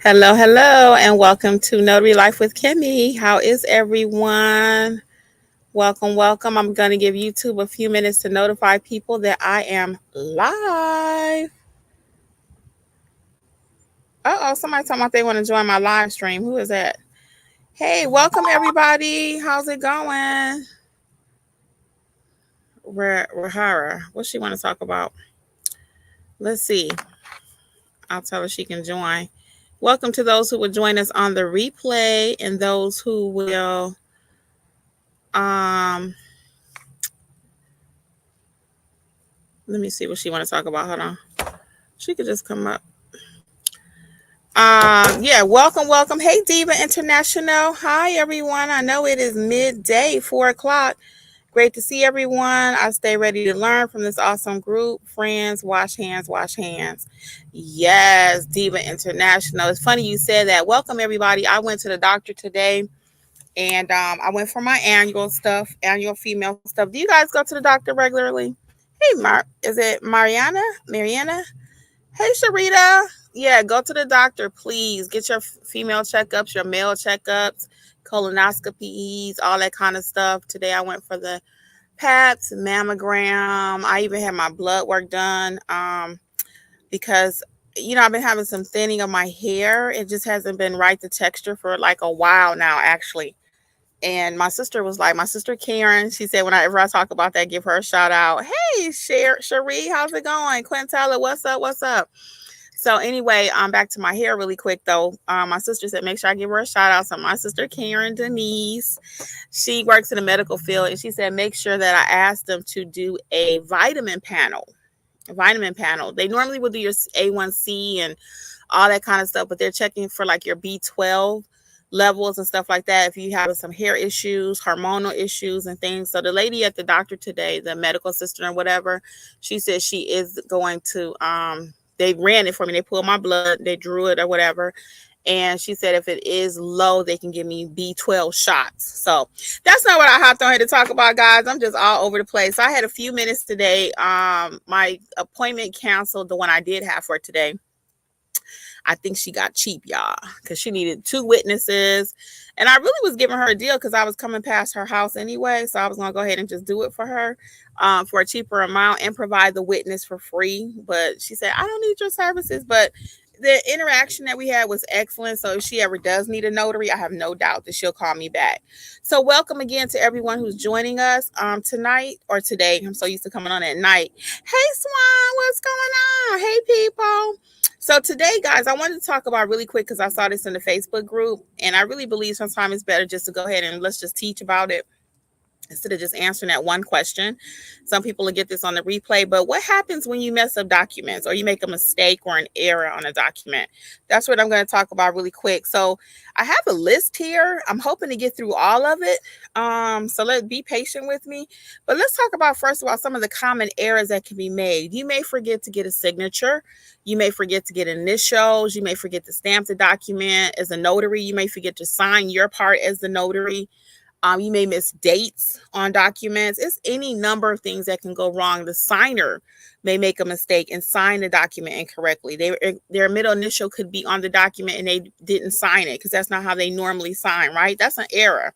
Hello, hello, and welcome to Notary Life with Kimmy. How is everyone? Welcome, welcome. I'm going to give YouTube a few minutes to notify people that I am live. Somebody talking about they want to join my live stream. Who is that? Hey, welcome everybody. How's it going? Rahara, what she want to talk about? Let's see. I'll tell her she can join. Welcome to those who will join us on the replay and those who will um let me see what she want to talk about. Hold on. She could just come up. Yeah, welcome. Hey, Diva International. Hi, everyone. I know it is midday, 4 o'clock. Great to see everyone. I stay ready to learn from this awesome group. Friends, wash hands, wash hands. Yes, Diva International. It's funny you said that. Welcome, everybody. I went to the doctor today and I went for my annual female stuff. Do you guys go to the doctor regularly? Hey, is it Mariana? Mariana? Hey, Sharita. Yeah, go to the doctor, please. Get your female checkups, your male checkups, colonoscopies, all that kind of stuff. Today I went for the paps, mammogram. I even had my blood work done because, I've been having some thinning of my hair. It just hasn't been right, the texture, for like a while now, actually. And my sister was like, my sister Karen, she said, whenever I talk about that, give her a shout out. Hey, Cherie, how's it going? Quintella, what's up? What's up? So anyway, back to my hair really quick though. My sister said make sure I give her a shout out. So my sister Karen Denise, she works in the medical field, and she said make sure that I asked them to do a vitamin panel. They normally will do your A1C and all that kind of stuff, but they're checking for like your B12 levels and stuff like that. If you have some hair issues, hormonal issues and things. So the lady at the doctor today, the medical assistant or whatever, she said she is going to they ran it for me. They pulled my blood, they drew it or whatever. And she said if it is low, they can give me B12 shots. So that's not what I hopped on here to talk about, guys. I'm just all over the place. I had a few minutes today. My appointment canceled, the one I did have for today. I think she got cheap, y'all, because she needed 2 witnesses. And I really was giving her a deal because I was coming past her house anyway. So I was going to go ahead and just do it for her for a cheaper amount and provide the witness for free. But she said, I don't need your services. But the interaction that we had was excellent. So if she ever does need a notary, I have no doubt that she'll call me back. So welcome again to everyone who's joining us tonight or today. I'm so used to coming on at night. Hey, Swan, what's going on? Hey, people. So today, guys, I wanted to talk about really quick because I saw this in the Facebook group, and I really believe sometimes it's better just to go ahead and let's just teach about it instead of just answering that one question. Some people will get this on the replay, but what happens when you mess up documents or you make a mistake or an error on a document? That's what I'm going to talk about really quick. So I have a list here. I'm hoping to get through all of it. So let's be patient with me. But let's talk about, first of all, some of the common errors that can be made. You may forget to get a signature. You may forget to get initials. You may forget to stamp the document as a notary. You may forget to sign your part as the notary. You may miss dates on documents. It's any number of things that can go wrong. The signer may make a mistake and sign the document incorrectly. Their middle initial could be on the document and they didn't sign it because that's not how they normally sign, right? That's an error.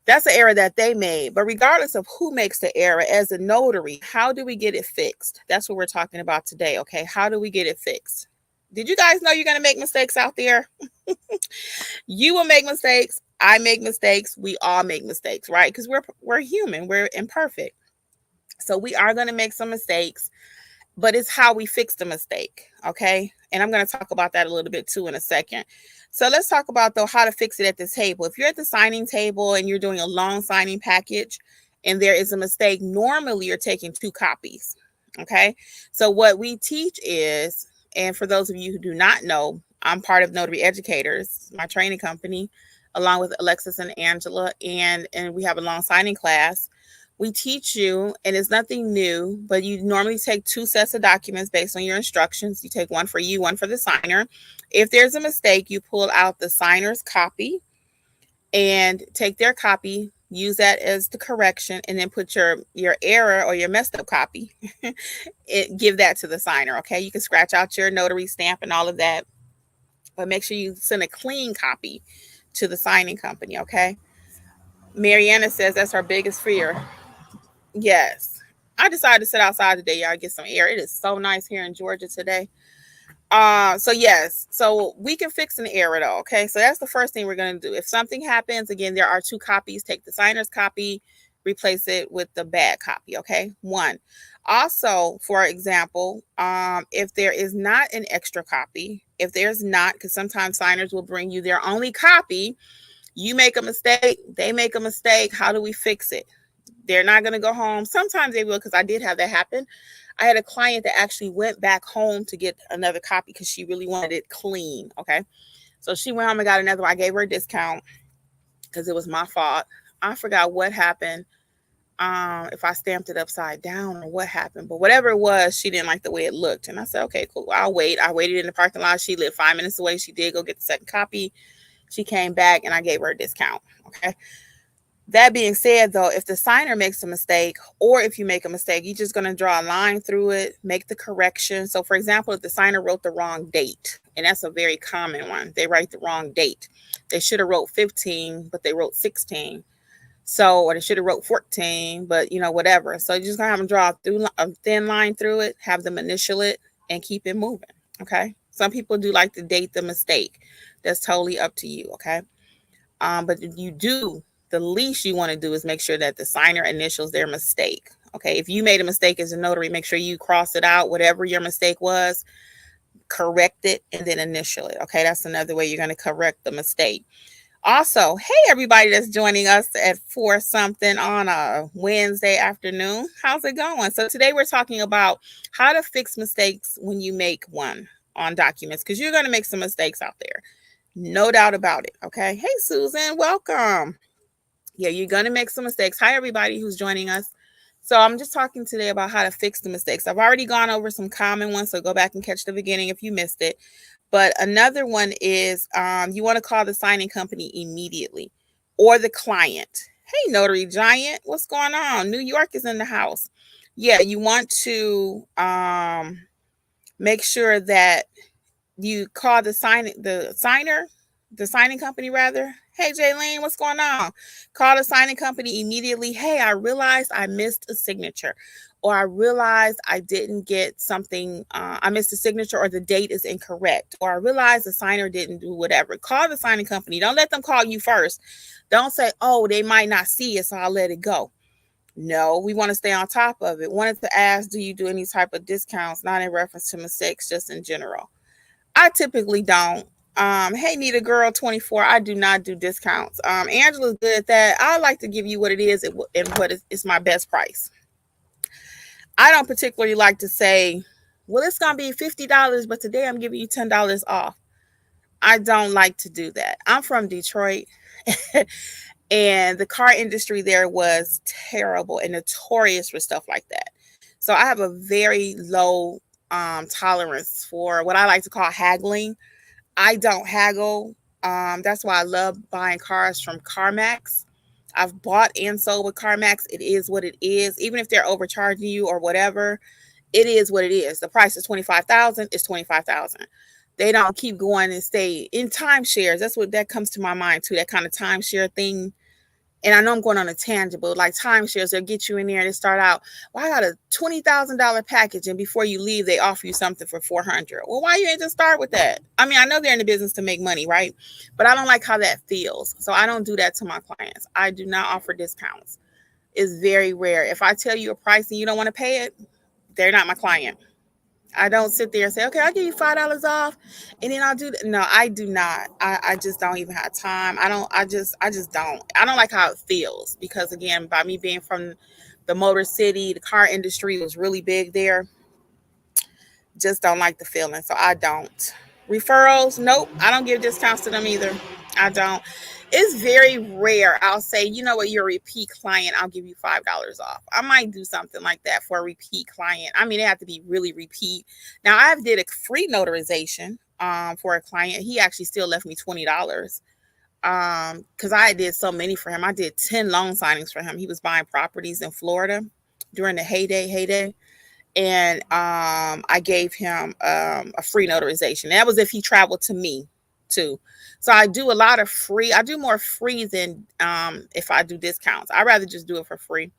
That's an error that they made. But regardless of who makes the error, as a notary, how do we get it fixed? That's what we're talking about today, okay? How do we get it fixed? Did you guys know you're going to make mistakes out there? You will make mistakes. I make mistakes. We all make mistakes, right? Because we're human. We're imperfect. So we are going to make some mistakes, but it's how we fix the mistake, okay? And I'm going to talk about that a little bit too in a second. So let's talk about, though, how to fix it at the table. If you're at the signing table and you're doing a long signing package and there is a mistake, normally you're taking 2 copies, okay? So what we teach is, and for those of you who do not know, I'm part of Notary Educators, my training company, along with Alexis and Angela, and we have a long signing class. We teach you, and it's nothing new, but you normally take 2 sets of documents based on your instructions. You take one for you, one for the signer. If there's a mistake, you pull out the signer's copy and take their copy, use that as the correction, and then put your error or your messed up copy. Give that to the signer, okay? You can scratch out your notary stamp and all of that. but make sure you send a clean copy to the signing company, okay? Mariana says that's her biggest fear. Yes. I decided to sit outside today, y'all, get some air. It is so nice here in Georgia today. So yes, so we can fix an error though. Okay, so that's the first thing we're going to do. If something happens, again, there are 2 copies. Take the signer's copy, replace it with the bad copy. Okay, 1. Also, for example, if there is not an extra copy, if there's not, because sometimes signers will bring you their only copy, you make a mistake, they make a mistake. How do we fix it? They're not going to go home. Sometimes they will, because I did have that happen. I had a client that actually went back home to get another copy because she really wanted it clean. Okay. So she went home and got another one. I gave her a discount because it was my fault. I forgot what happened. If I stamped it upside down or what happened, but whatever it was, she didn't like the way it looked. And I said, okay, cool. I'll wait. I waited in the parking lot. She lived 5 minutes away. She did go get the second copy. She came back and I gave her a discount. Okay. That being said, though, if the signer makes a mistake, or if you make a mistake, you're just going to draw a line through it, make the correction. So, for example, if the signer wrote the wrong date, and that's a very common one, they write the wrong date. They should have wrote 15, but they wrote 16. So, or they should have wrote 14, but whatever. So you're just going to have them draw a thin line through it, have them initial it, and keep it moving. Okay. Some people do like to date the mistake. That's totally up to you. Okay. But if you do, the least you want to do is make sure that the signer initials their mistake. Okay. If you made a mistake as a notary, make sure you cross it out, whatever your mistake was, correct it, and then initial it. Okay. That's another way you're going to correct the mistake. Also, hey, everybody that's joining us at 4 something on a Wednesday afternoon. How's it going? So today we're talking about how to fix mistakes when you make one on documents, because you're going to make some mistakes out there. No doubt about it. Okay. Hey, Susan, welcome. Yeah, you're going to make some mistakes. Hi, everybody who's joining us. So I'm just talking today about how to fix the mistakes. I've already gone over some common ones, so go back and catch the beginning if you missed it. But another one is you want to call the signing company immediately, or the client. Hey, Notary Giant, what's going on? New York is in the house. Yeah, you want to make sure that you call the signing company rather. Hey, Jaylene, what's going on? Call the signing company immediately. Hey, I realized I missed a signature, or I realized I didn't get something. I missed a signature, or the date is incorrect, or I realized the signer didn't do whatever. Call the signing company. Don't let them call you first. Don't say, oh, they might not see it, so I'll let it go. No, we want to stay on top of it. Wanted to ask, do you do any type of discounts, not in reference to mistakes, just in general? I typically don't. Hey, Nita Girl 24, I do not do discounts. Angela's good at that. I like to give you what it is and what is my best price. I don't particularly like to say, well, it's going to be $50, but today I'm giving you $10 off. I don't like to do that. I'm from Detroit, and the car industry there was terrible and notorious for stuff like that. So I have a very low tolerance for what I like to call haggling. I don't haggle. That's why I love buying cars from CarMax. I've bought and sold with CarMax. It is what it is. Even if they're overcharging you or whatever, it is what it is. The price is $25,000. It's $25,000. They don't keep going and stay in timeshares. That's what that comes to my mind too. That kind of timeshare thing. And I know I'm going on a tangent, but like timeshares, they'll get you in there and they start out, well, I got a $20,000 package. And before you leave, they offer you something for $400. Well, why you ain't just start with that? I mean, I know they're in the business to make money, right? But I don't like how that feels. So I don't do that to my clients. I do not offer discounts. It's very rare. If I tell you a price and you don't want to pay it, they're not my client. I don't sit there and say, okay, I'll give you $5 off and then I'll do that. No, I do not. I just don't even have time. I just don't. I don't like how it feels because again, by me being from the Motor City, the car industry was really big there. Just don't like the feeling. So I don't. Referrals, nope. I don't give discounts to them either. I don't. It's very rare. I'll say, you know what, you're a repeat client. I'll give you $5 off. I might do something like that for a repeat client. I mean, they have to be really repeat. Now, I've did a free notarization for a client. He actually still left me $20 because I did so many for him. I did 10 loan signings for him. He was buying properties in Florida during the heyday. And I gave him a free notarization. That was if he traveled to me. too. So I do a lot of free. I do more free than if I do discounts. I'd rather just do it for free.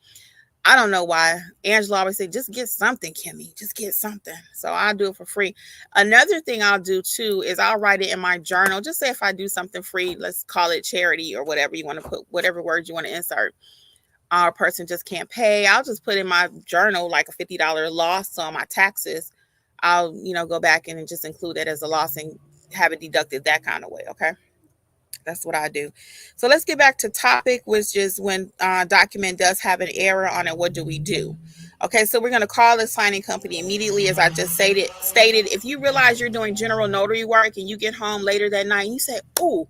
I don't know why. Angela always say, just get something, Kimmy. Just get something. So I'll do it for free. Another thing I'll do too is I'll write it in my journal. Just say if I do something free, let's call it charity or whatever you want to put, whatever words you want to insert. Our person just can't pay. I'll just put in my journal like a $50 loss on my taxes. I'll, go back in and just include it as a loss and have it deducted that kind of way. Okay. That's what I do. So let's get back to topic, which is when document does have an error on it, what do we do? Okay, so we're going to call the signing company immediately, as I just stated. If you realize you're doing general notary work and you get home later that night and you say, oh,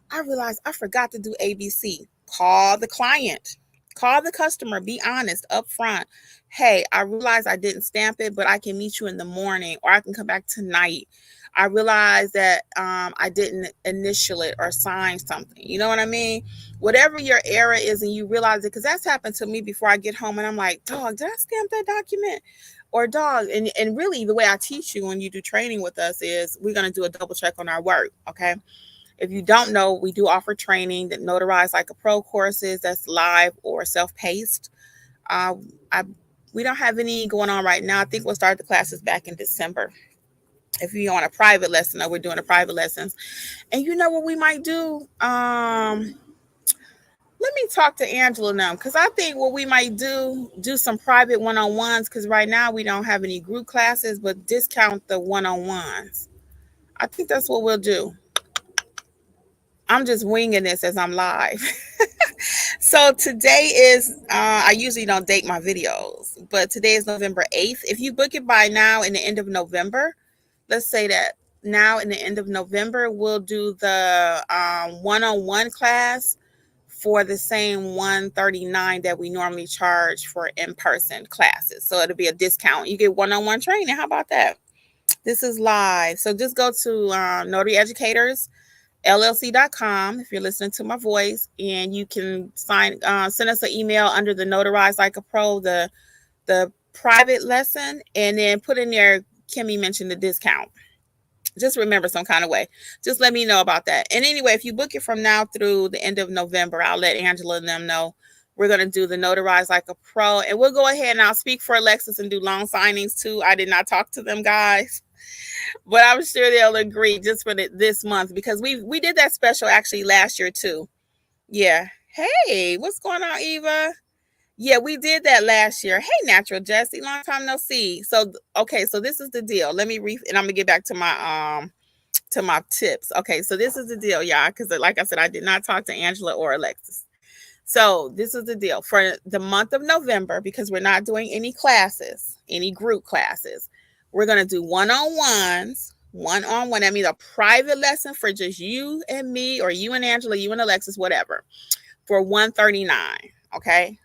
I realized I forgot to do ABC. Call the client. Call the customer. Be honest up front. Hey, I realize I didn't stamp it, but I can meet you in the morning or I can come back tonight. I realized that I didn't initial it or sign something. You know what I mean? Whatever your error is and you realize it, because that's happened to me before I get home and I'm like, dog, did I stamp that document? Or dog, and really the way I teach you when you do training with us is we're going to do a double check on our work, okay? If you don't know, we do offer training that Notarize Like a Pro courses that's live or self-paced. We don't have any going on right now. I think we'll start the classes back in December. If you're on a private lesson, or we're doing a private lessons. And you know what we might do? Let me talk to Angela now, because I think what we might do some private one-on-ones, because right now we don't have any group classes, but discount the one-on-ones. I think that's what we'll do. I'm just winging this as I'm live. So today is, I usually don't date my videos, but today is November 8th. If you book it by now in the end of November, let's say that now in the end of November, we'll do the one-on-one class for the same $139 that we normally charge for in-person classes. So it'll be a discount. You get one-on-one training. How about that? This is live. So just go to Notary Educators LLC.com if you're listening to my voice, and you can send us an email under the Notarize Like a Pro, the private lesson, and then put in there, Kimmy mentioned the discount. Just remember some kind of way. Just let me know about that. And anyway, if you book it from now through the end of November, I'll let Angela and them know we're going to do the Notarize Like a Pro, and we'll go ahead and I'll speak for Alexis and do loan signings too. I did not talk to them guys, but I'm sure they'll agree just for this month, because we did that special actually last year too. Yeah. Hey, what's going on, Eva? Yeah, we did that last year. Hey, Natural Jesse, long time no see. So, okay, so this is the deal. Let me and I'm gonna get back to my tips. Okay, so this is the deal, y'all, because like I said, I did not talk to Angela or Alexis. So this is the deal for the month of November, because we're not doing any classes, any group classes. We're gonna do one-on-ones, one-on-one. That means a private lesson for just you and me, or you and Angela, you and Alexis, whatever, for $139. Okay.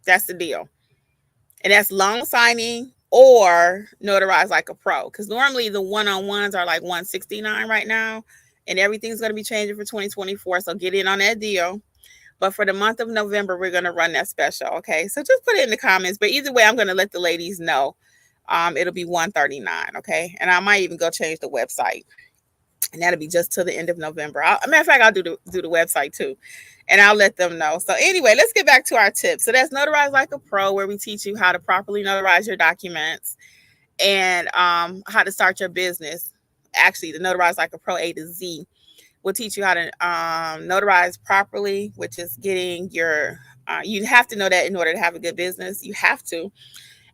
That's the deal. And that's loan signing or Notarize Like a Pro. Because normally the one-on-ones are like $169 right now. And everything's going to be changing for 2024. So get in on that deal. But for the month of November, we're going to run that special. Okay. So just put it in the comments. But either way, I'm going to let the ladies know. It'll be $139. Okay. And I might even go change the website. And that'll be just till the end of November. Matter of fact, I'll do the website too. And I'll let them know. So anyway, let's get back to our tips. So that's Notarize Like a Pro, where we teach you how to properly notarize your documents and how to start your business. Actually, the Notarize Like a Pro A to Z will teach you how to notarize properly, which is getting your, you have to know that in order to have a good business. You have to.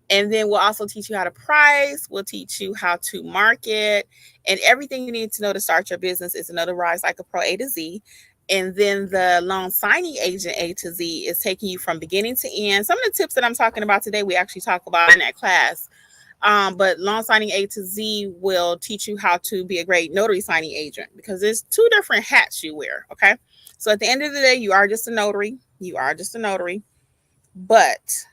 And then we'll also teach you how to price. We'll teach you how to market, and everything you need to know to start your business is Notarize Like a Pro A to Z. And then the loan signing agent A to Z is taking you from beginning to end. Some of the tips that I'm talking about today, we actually talk about in that class. But loan signing A to Z will teach you how to be a great notary signing agent, because there's two different hats you wear. Okay. So at the end of the day, you are just a notary. You are just a notary. But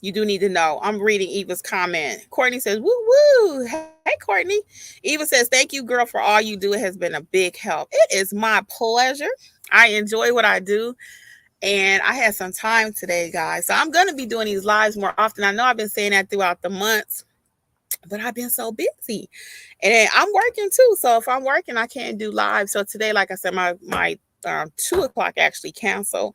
you do need to know. I'm reading Eva's comment. Courtney says, woo, woo. Hey, Courtney. Eva says, thank you, girl, for all you do. It has been a big help. It is my pleasure. I enjoy what I do. And I had some time today, guys. So I'm going to be doing these lives more often. I know I've been saying that throughout the months, but I've been so busy. And I'm working too. So if I'm working, I can't do live. So today, like I said, my 2 o'clock actually canceled.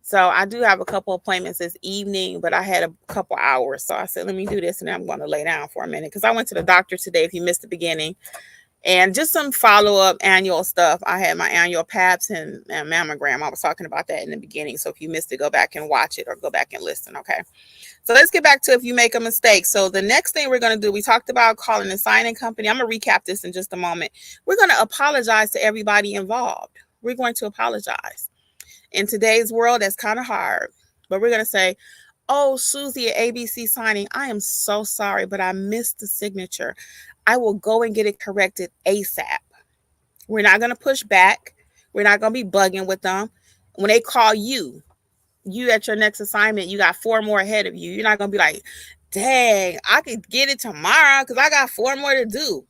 So I do have a couple appointments this evening, but I had a couple hours. So I said, let me do this and then I'm going to lay down for a minute because I went to the doctor today, if you missed the beginning, and just some follow-up annual stuff. I had my annual PAPs and mammogram. I was talking about that in the beginning. So if you missed it, go back and watch it or go back and listen. Okay. So let's get back to if you make a mistake. So the next thing we're going to do, we talked about calling the signing company. I'm going to recap this in just a moment. We're going to apologize to everybody involved. We're going to apologize. In today's world, that's kind of hard, but we're going to say, oh, Susie at ABC Signing, I am so sorry, but I missed the signature. I will go and get it corrected ASAP. We're not going to push back. We're not going to be bugging with them. When they call you at your next assignment, you got 4 more ahead of you. You're not going to be like, dang, I could get it tomorrow because I got 4 more to do.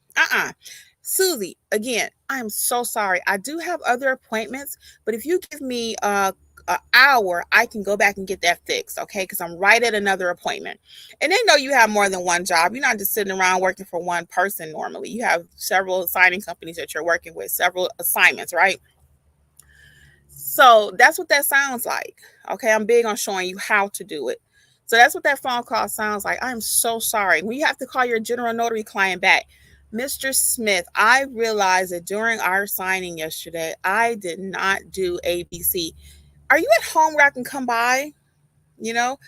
Susie, again, I'm so sorry. I do have other appointments, but if you give me an hour, I can go back and get that fixed, okay? Because I'm right at another appointment. And they know you have more than one job. You're not just sitting around working for one person normally. You have several signing companies that you're working with, several assignments, right? So that's what that sounds like, okay? I'm big on showing you how to do it. So that's what that phone call sounds like. I'm so sorry. When you have to call your general notary client back, Mr. Smith, I realized that during our signing yesterday, I did not do ABC. Are you at home where I can come by? You know?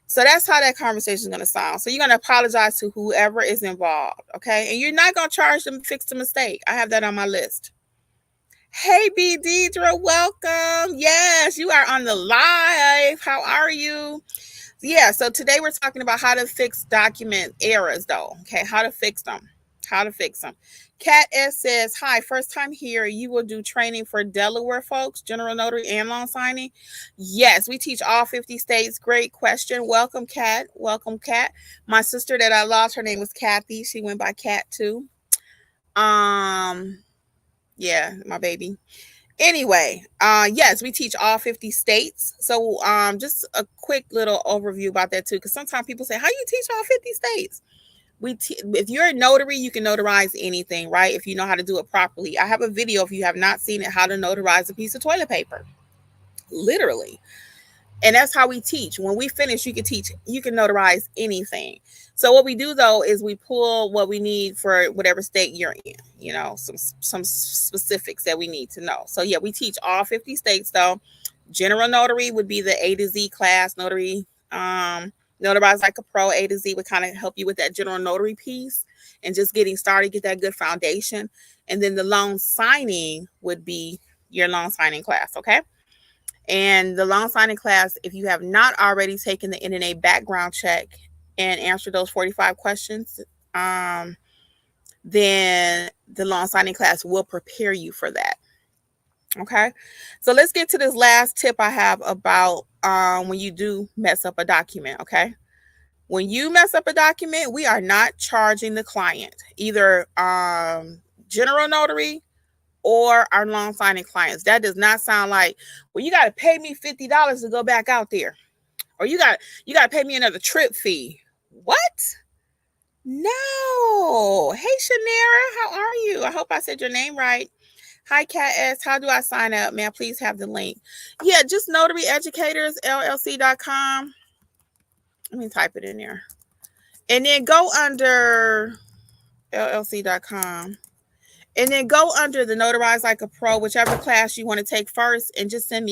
So that's how that conversation is going to sound. So you're going to apologize to whoever is involved, okay? And you're not going to charge them to fix the mistake. I have that on my list. Hey, B. Deidre, welcome. Yes, you are on the live. How are you? Yeah, so today we're talking about how to fix document errors, though. Okay, how to fix them. Kat S says, hi, first time here. You will do training for Delaware folks, general notary and loan signing? Yes, we teach all 50 states. Great question. Welcome, Kat. My sister that I lost, her name was Kathy. She went by Kat too. Yeah, my baby. Anyway, yes, we teach all 50 states. So just a quick little overview about that too, because sometimes people say, how you teach all 50 states? If you're a notary, you can notarize anything, right? If you know how to do it properly. I have a video, if you have not seen it, how to notarize a piece of toilet paper. Literally. And that's how we teach. When we finish, you can notarize anything. So what we do though is we pull what we need for whatever state you're in, some specifics that we need to know. So yeah, we teach all 50 states though. General notary would be the A to Z class. Notary, notarize like a pro, A to Z would kind of help you with that general notary piece and just getting started, get that good foundation. And then the loan signing would be your loan signing class, okay? And the loan signing class, if you have not already taken the NNA background check and answered those 45 questions, then the loan signing class will prepare you for that. Okay, so let's get to this last tip I have about when you do mess up a document. Okay, when you mess up a document, we are not charging the client, either general notary or our loan signing clients. That does not sound like, well, you got to pay me $50 to go back out there, or you got to pay me another trip fee. What? No. Hey, Shanera, how are you? I hope I said your name right. Hi, Kat S. How do I sign up? May I please have the link? Yeah, just notaryeducatorsllc.com. Let me type it in there. And then go under llc.com. And then go under the Notarize Like a Pro, whichever class you want to take first, and just send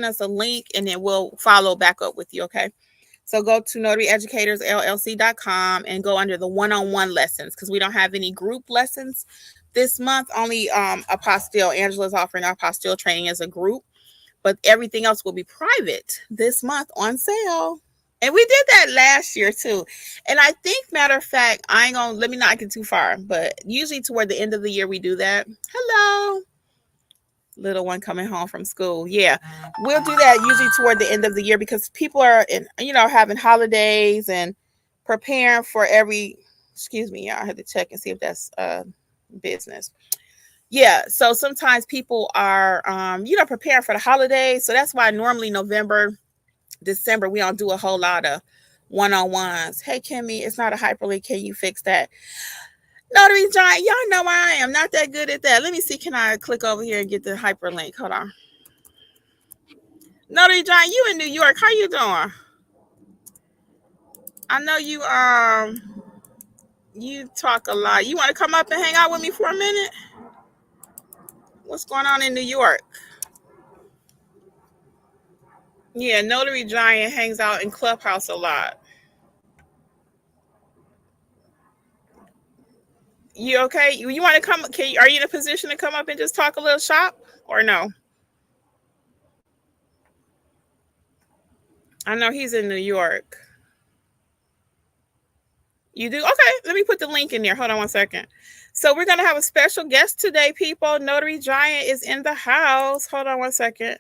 us a link, and then we'll follow back up with you, okay? So go to notaryeducatorsllc.com and go under the one-on-one lessons, because we don't have any group lessons this month. Only apostille. Angela's offering our apostille training as a group, but everything else will be private this month on sale. And we did that last year too. And I think, matter of fact, let me not get too far, but usually toward the end of the year, we do that. Hello. Little one coming home from school. Yeah, we'll do that usually toward the end of the year, because people are having holidays and preparing for excuse me, I had to check and see if that's business. Yeah, so sometimes people are preparing for the holidays. So that's why normally November, December, we don't do a whole lot of one-on-ones. Hey, Kimmy, it's not a hyperlink. Can you fix that? Notary Giant, y'all know I am not that good at that. Let me see. Can I click over here and get the hyperlink? Hold on. Notary Giant, you in New York. How you doing? I know you talk a lot. You want to come up and hang out with me for a minute? What's going on in New York? Yeah, Notary Giant hangs out in Clubhouse a lot. You okay? You want to come? Are you in a position to come up and just talk a little shop, or no? I know he's in New York. You do? Okay, let me put the link in there. Hold on one second. So we're going to have a special guest today, people. Notary Giant is in the house. Hold on one second.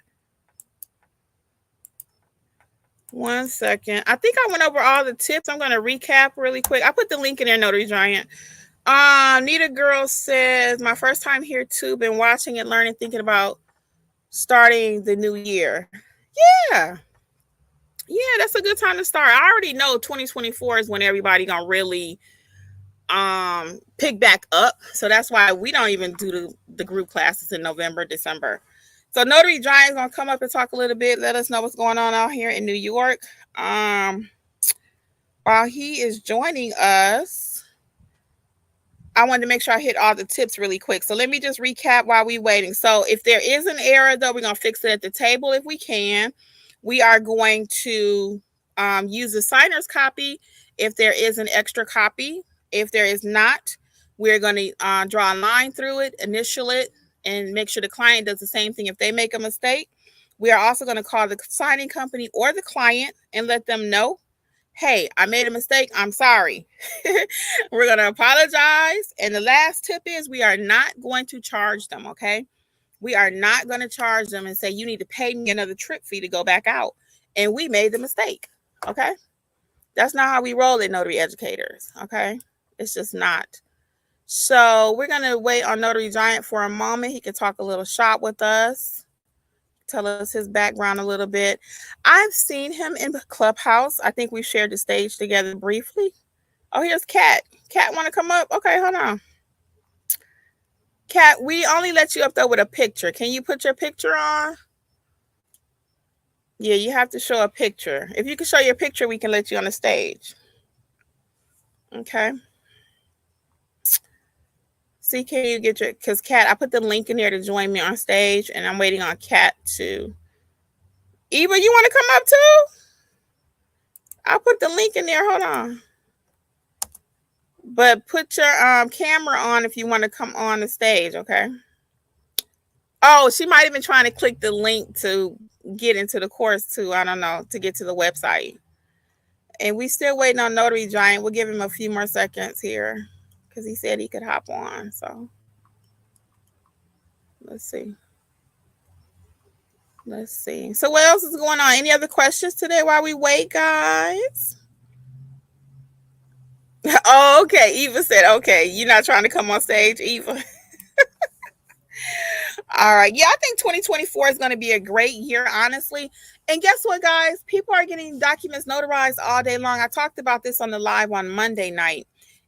One second. I think I went over all the tips. I'm going to recap really quick. I put the link in there, Notary Giant. Nita Girl says, my first time here too. Been watching and learning, thinking about starting the new year. Yeah. Yeah, that's a good time to start. I already know 2024 is when everybody going to really pick back up. So that's why we don't even do the group classes in November, December. So Notary Giant's gonna come up and talk a little bit, let us know what's going on out here in New York. While he is joining us, I wanted to make sure I hit all the tips really quick. So let me just recap while we're waiting. So if there is an error, though, we're gonna fix it at the table if we can. We are going to use the signer's copy if there is an extra copy. If there is not, we're going to draw a line through it, initial it, and make sure the client does the same thing if they make a mistake. We are also going to call the signing company or the client and let them know, hey, I made a mistake. I'm sorry. We're going to apologize. And the last tip is we are not going to charge them, okay? We are not going to charge them and say, you need to pay me another trip fee to go back out. And we made the mistake, okay? That's not how we roll it, notary educators, okay? It's just not. So we're going to wait on Notary Giant for a moment. He can talk a little shop with us, tell us his background a little bit. I've seen him in the Clubhouse. I think we shared the stage together briefly. Oh, here's Kat. Kat, want to come up? Okay, hold on. Kat, we only let you up there with a picture. Can you put your picture on? Yeah, you have to show a picture. If you can show your picture, we can let you on the stage. Okay. See, can you get your, because Kat, I put the link in there to join me on stage, and I'm waiting on Kat to. Eva, you want to come up too? I'll put the link in there. Hold on. But put your camera on if you want to come on the stage, okay? Oh, she might have been trying to click the link to get into the course too. I don't know, to get to the website. And we still waiting on Notary Giant. We'll give him a few more seconds here because he said he could hop on. So let's see. Let's see. So what else is going on? Any other questions today while we wait, guys? Oh, okay. Eva said, okay, you're not trying to come on stage, Eva. All right. Yeah, I think 2024 is going to be a great year, honestly. And guess what, guys? People are getting documents notarized all day long. I talked about this on the live on Monday night.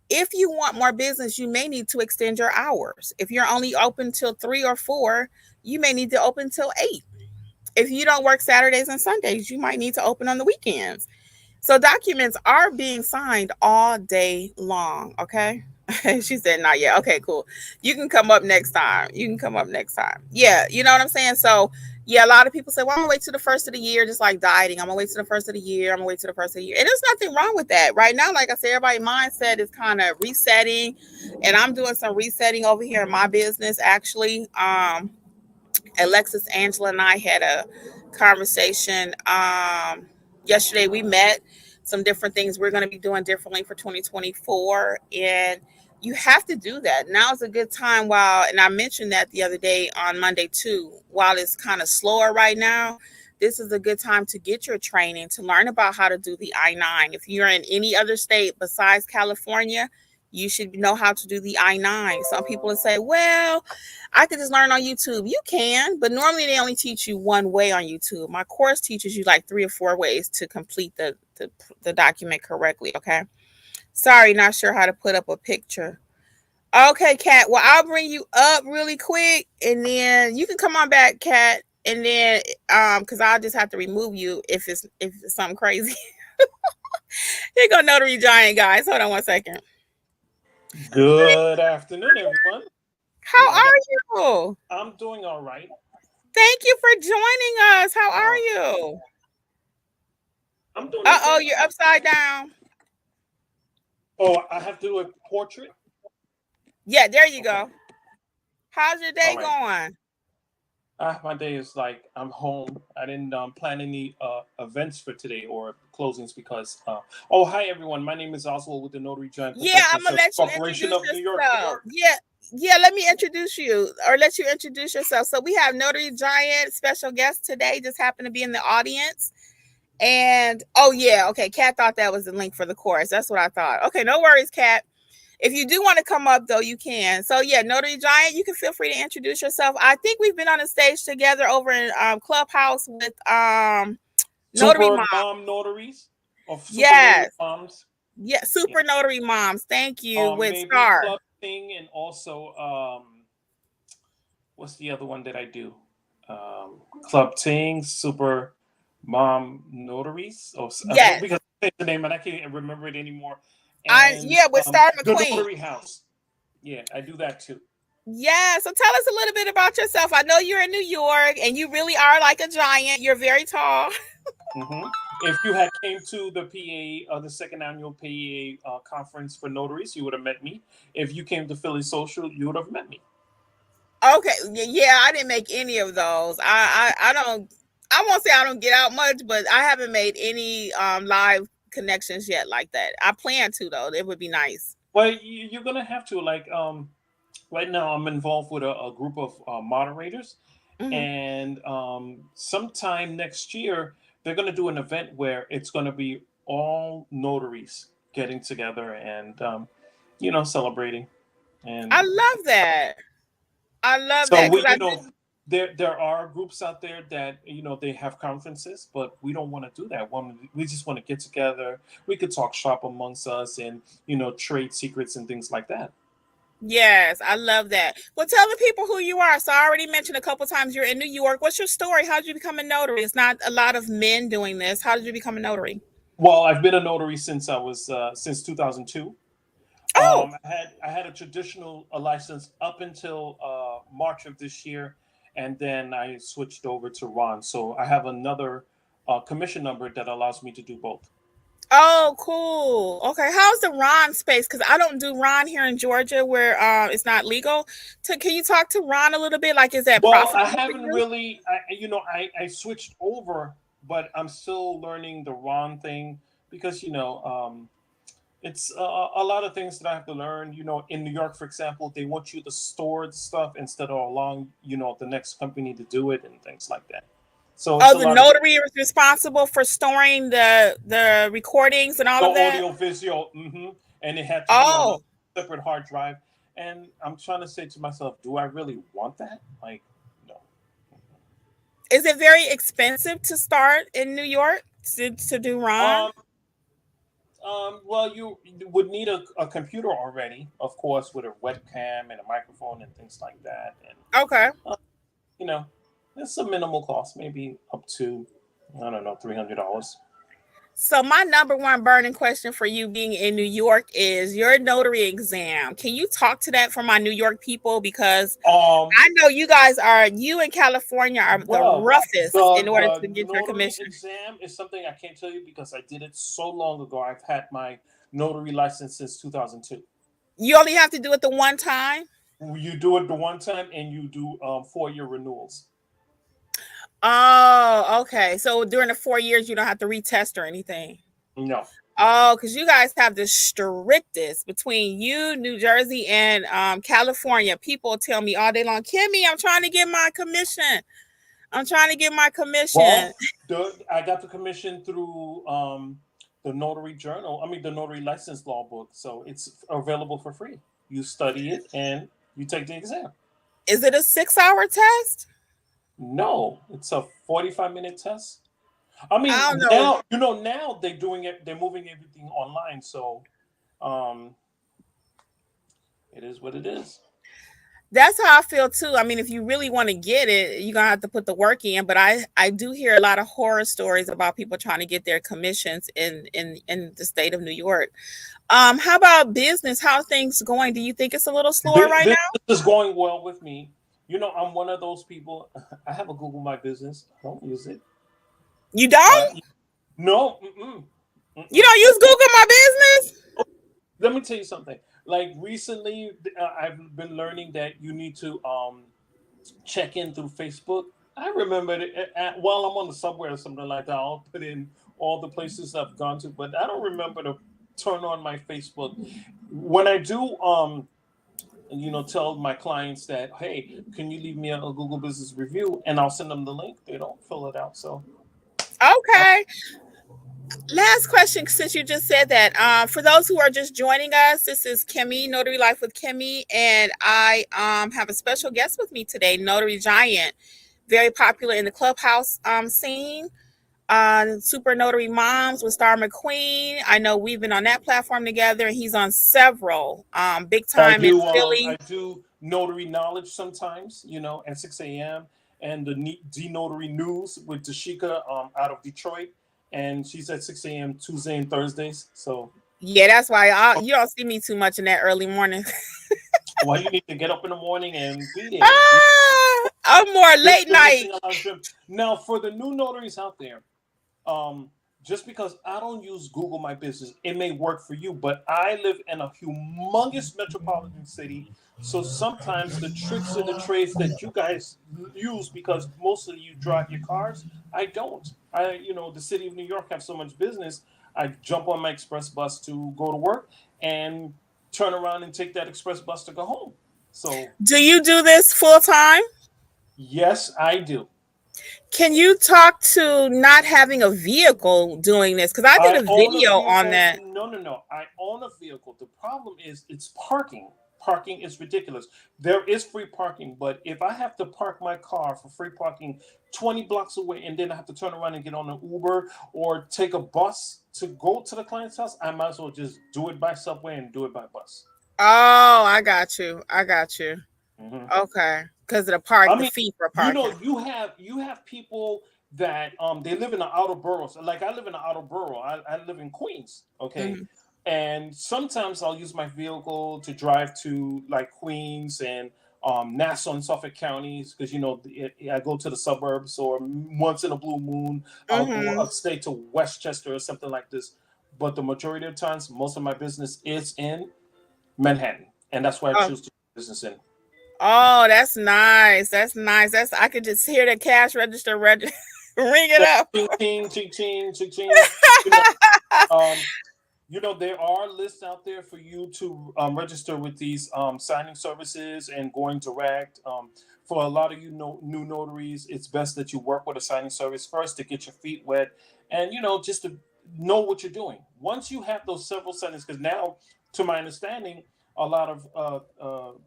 If you want more business, you may need to extend your hours. If you're only open till 3 or 4, you may need to open till 8. If you don't work Saturdays and Sundays, you might need to open on the weekends. So documents are being signed all day long, okay? She said, not yet. Okay, cool. You can come up next time. Yeah, you know what I'm saying? So, yeah, a lot of people say, well, I'm going to wait till the first of the year, just like dieting. I'm going to wait till the first of the year. And there's nothing wrong with that. Right now, like I said, everybody's mindset is kind of resetting. And I'm doing some resetting over here in my business, actually. Alexis, Angela, and I had a conversation yesterday. We met some different things we're going to be doing differently for 2024, and you have to do that. Now is a good time and I mentioned that the other day on Monday too, while it's kind of slower right now, this is a good time to get your training, to learn about how to do the I-9. If you're in any other state besides California, You should know how to do the I-9. Some people will say, well, I could just learn on YouTube. You can, but normally they only teach you one way on YouTube. My course teaches you like 3 or 4 ways to complete the document correctly. Okay. Sorry, not sure how to put up a picture. Okay, Kat. Well, I'll bring you up really quick, and then you can come on back, Kat. And then, because I'll just have to remove you if it's something crazy. Here go Notary Giant, guys. Hold on one second. Good afternoon, everyone. How are you? I'm doing all right. Thank you for joining us. How are Uh, you? I'm doing Uh oh, okay. you're upside down. Oh, I have to do a portrait. Yeah, there you Okay. go. How's your All day right. going? My day is like I'm home. I didn't plan any events for today or closings because. Oh, hi everyone. My name is Oswald with the Notary Giant Yeah, Professional I'm gonna Service let you Corporation introduce of New York, New yourself. York. Yeah. Let me introduce you, or let you introduce yourself. So we have Notary Giant special guest today. Just happened to be in the audience. And oh yeah, okay. Kat thought that was the link for the course. That's what I thought. Okay, no worries, Kat. If you do want to come up though, you can. So yeah, Notary Giant, you can feel free to introduce yourself. I think we've been on the stage together over in Clubhouse with Notary Super Mom. mom notaries of super notary Yes. moms. Yeah, Yeah. Super Notary Moms. Thank you with Maybe Star. Club Thing and also what's the other one that I do? Club Ting, Super Mom Notaries. Yes. Because I changed the name and I can't remember it anymore. I And yeah, with Star the McQueen. Notary House. Yeah, I do that too. Yeah, so tell us a little bit about yourself. I know you're in New York and you really are like a giant. You're very tall. hmm If you had came to the PA, the second annual PA conference for notaries, you would have met me. If you came to Philly Social, you would have met me. Okay, yeah, I didn't make any of those. I don't. I won't say I don't get out much, but I haven't made any live connections yet like that. I plan to though. It would be nice. Well, you're gonna have to right now I'm involved with a group of moderators, Hmm. and sometime next year they're going to do an event where it's going to be all notaries getting together and celebrating. I And love that. I love so that we because I do. there are groups out there that they have conferences, but we don't want to do that. We just want to get together. We could talk shop amongst us and trade secrets and things like that. Yes, I love that. Well, tell the people who you are. So I already mentioned a couple times you're in New York. What's your story? How did you become a notary? It's not a lot of men doing this. How did you become a notary? Well, I've been a notary since I was since 2002. Oh, I had a traditional license up until March of this year, and then I switched over to Ron. So I have another commission number that allows me to do both. oh, cool. Okay, how's the Ron space? Because I don't do Ron here in Georgia, where it's not legal. Can you talk to Ron a little bit? Like, is that Well, I profitable for haven't you? really, I switched over, but I'm still learning the Ron thing because it's a lot of things that I have to learn. In New York, for example, they want you to store the stuff instead of allowing the next company to do it and things like that. So it's Oh, a the lot of notary is responsible for storing the recordings and all the of that. audio visual, and it had to be on a Oh, separate hard drive. And I'm trying to say to myself, do I really want that? Like, no. is it very expensive to start in New York to do Ron? Um, well, you would need a computer already, of course, with a webcam and a microphone and things like that. And Okay. uh, you know, it's a minimal cost, maybe up to I don't know, $300. So my number one burning question for you being in New York is your notary exam. Can you talk to that for my New York people? Because Um, I know you in California are the well, roughest in order the to get your notary commission. exam is something I can't tell you because I did it so long ago. I've had my notary license since 2002. You only have to do it the one time. You do it the one time, and you do 4-year renewals. Oh, okay. So during the 4 years, you don't have to retest or anything. No, no. Oh, because you guys have the strictest between you, New Jersey, and California. People tell me all day long, Kimmy, I'm trying to get my commission. I'm trying to get my commission. Well, I got the commission through the notary journal. I mean, the notary license law book. So it's available for free. You study it and you take the exam. Is it a 6-hour test? No, it's a 45-minute test. I I mean, don't know. now now they're doing it. They're moving everything online. So, um, it is what it is. That's how I feel too. I mean, if you really want to get it, you're gonna have to put the work in. But I do hear a lot of horror stories about people trying to get their commissions in the state of New York. How about business? How are things going? Do you think it's a little slower right Business now? is going well with me. I'm one of those people. I have a Google My Business. I don't use it. You Uh, don't? no, mm-mm, You mm-mm. don't use Google My Business? Let me tell you something. Like recently, I've been learning that you need to check in through Facebook. I remember while I'm on the subway or something like that, I'll put in all the places I've gone to, but I don't remember to turn on my Facebook. When I do, tell my clients that, hey, can you leave me a Google Business review, and I'll send them the link. They don't fill it out, so I, Okay. Last question, since you just said that. For those who are just joining us, this is Kimmy, Notary Life with Kimmy, and I have a special guest with me today, Notary Giant, very popular in the clubhouse scene. Super Notary Moms with Star McQueen. I know we've been on that platform together, and he's on several big I time in do. I Philly. do notary knowledge sometimes. At 6 a.m. and the D Notary News with Dashika out of Detroit, and she's at 6 a.m. Tuesday and Thursdays. So Yeah, that's why you don't see me too much in that early morning. why you need to get up in the morning and be there. I'm more late You're night. missing a lot of trips. Now, for the new notaries out there, um, just because I don't use Google My Business, it may work for you, but I live in a humongous metropolitan city. So sometimes the tricks and the trades that you guys use, because mostly you drive your cars, I don't. The city of New York have so much business. I jump on my express bus to go to work and turn around and take that express bus to go home. So Do you do this full time? yes, I do. Can you talk to not having a vehicle doing this? Because I did I a own a video on vehicle. that. No, no, no. I own a vehicle. The problem is it's parking. Parking is ridiculous. There is free parking, but if I have to park my car for free parking 20 blocks away and then I have to turn around and get on an Uber or take a bus to go to the client's house, I might as well just do it by subway and do it by bus. Oh, I got you. I got you. Hmm. Okay. Because of the park, I the mean, fee for parking. you have people that they live in the outer boroughs. Like I live in the outer borough. I live in Queens. Okay. Mhm. And sometimes I'll use my vehicle to drive to like Queens and Nassau and Suffolk counties because I go to the suburbs, or once in a blue moon I'll go Mhm. upstate to Westchester or something like this. But the majority of times, most of my business is in Manhattan, and that's why I Oh, choose to do business in. oh, that's nice. That's nice. I could just hear the cash register ring it That up. ching ching ching ching ching ching. You know, um, there are lists out there for you to register with these signing services and going direct. For a lot of new notaries, it's best that you work with a signing service first to get your feet wet, and just to know what you're doing. Once you have those several signings, because now, to my understanding, a lot of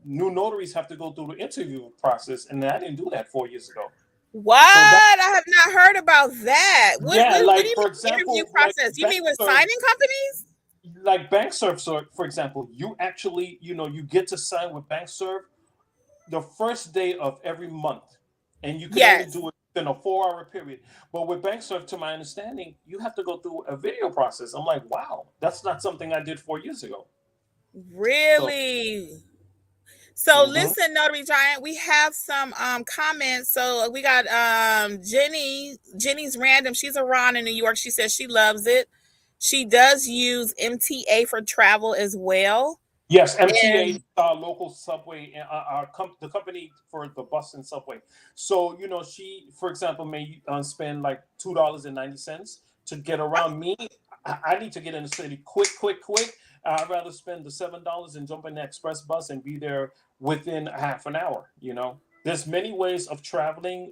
new notaries have to go through the interview process, and I didn't do that 4 years ago. What? So that, I have not heard about that. yeah, What do like you for mean interview example, like process? You bank mean with serve, signing companies? for example, you actually, you get to sign with BankServe the first day of every month, and you can only Yes. do it in a 4 hour period. But with BankServe, to my understanding, you have to go through a video process. I'm like, wow, that's not something I did 4 years ago. So, Really? So mhm. listen, Notary Giant, we have some comments. So we got Jenny's random. She's a Ron in New York. She says she loves it. She does use MTA for travel as well. Yes, MTA, And local subway, the company for the bus and subway. So she, for example, may spend like $2.90 to get around me. I need to get in the city quick, quick, quick. I'd rather spend the $7 and jump in the express bus and be there within a half an hour. There's many ways of traveling.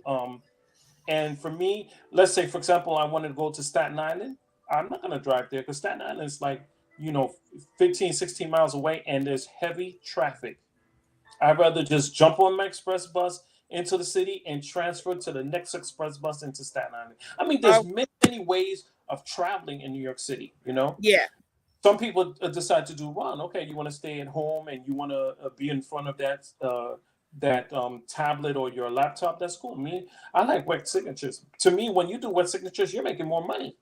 And for me, let's say, for example, I wanted to go to Staten Island. I'm not going to drive there because Staten Island is like, 15, 16 miles away and there's heavy traffic. I'd rather just jump on my express bus into the city and transfer to the next express bus into Staten Island. I mean, there's Oh, many, many ways of traveling in New York City, yeah. Some people decide to do run. Okay, you want to stay at home and you want to be in front of that tablet or your laptop. That's cool. Me, I like wet signatures. To me, when you do wet signatures, you're making more money.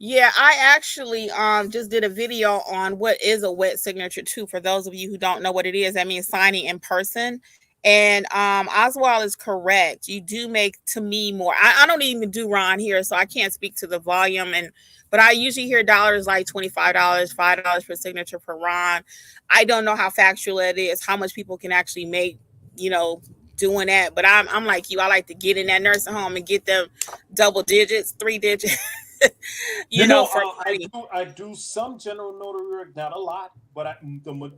Yeah, I actually just did a video on what is a wet signature too. For those of you who don't know what it is, that means signing in person. And Oswald is correct. You do make to me more. I don't even do Ron here, so I can't speak to the volume and but I usually hear dollars like $25, $5 per signature for Ron. I don't know how factual it is, how much people can actually make, you know, doing that. But I'm like you, I like to get in that nursing home and get them double digits, three digits. For I free. do some general notary work, not a lot, but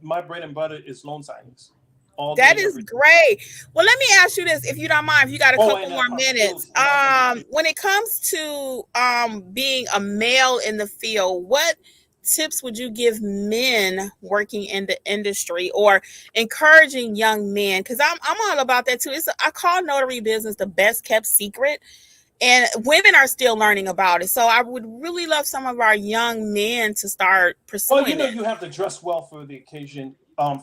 my bread and butter is loan signings, all That day, is every day. great. Well, let me ask you this, if you don't mind, if you got a Oh, couple and more minutes. apostilles, and When it comes to being a male in the field, what tips would you give men working in the industry or encouraging young men? Because I'm all about that too. I call notary business the best kept secret, and women are still learning about it. So I would really love some of our young men to start well, pursuing this. you have to dress well for the occasion.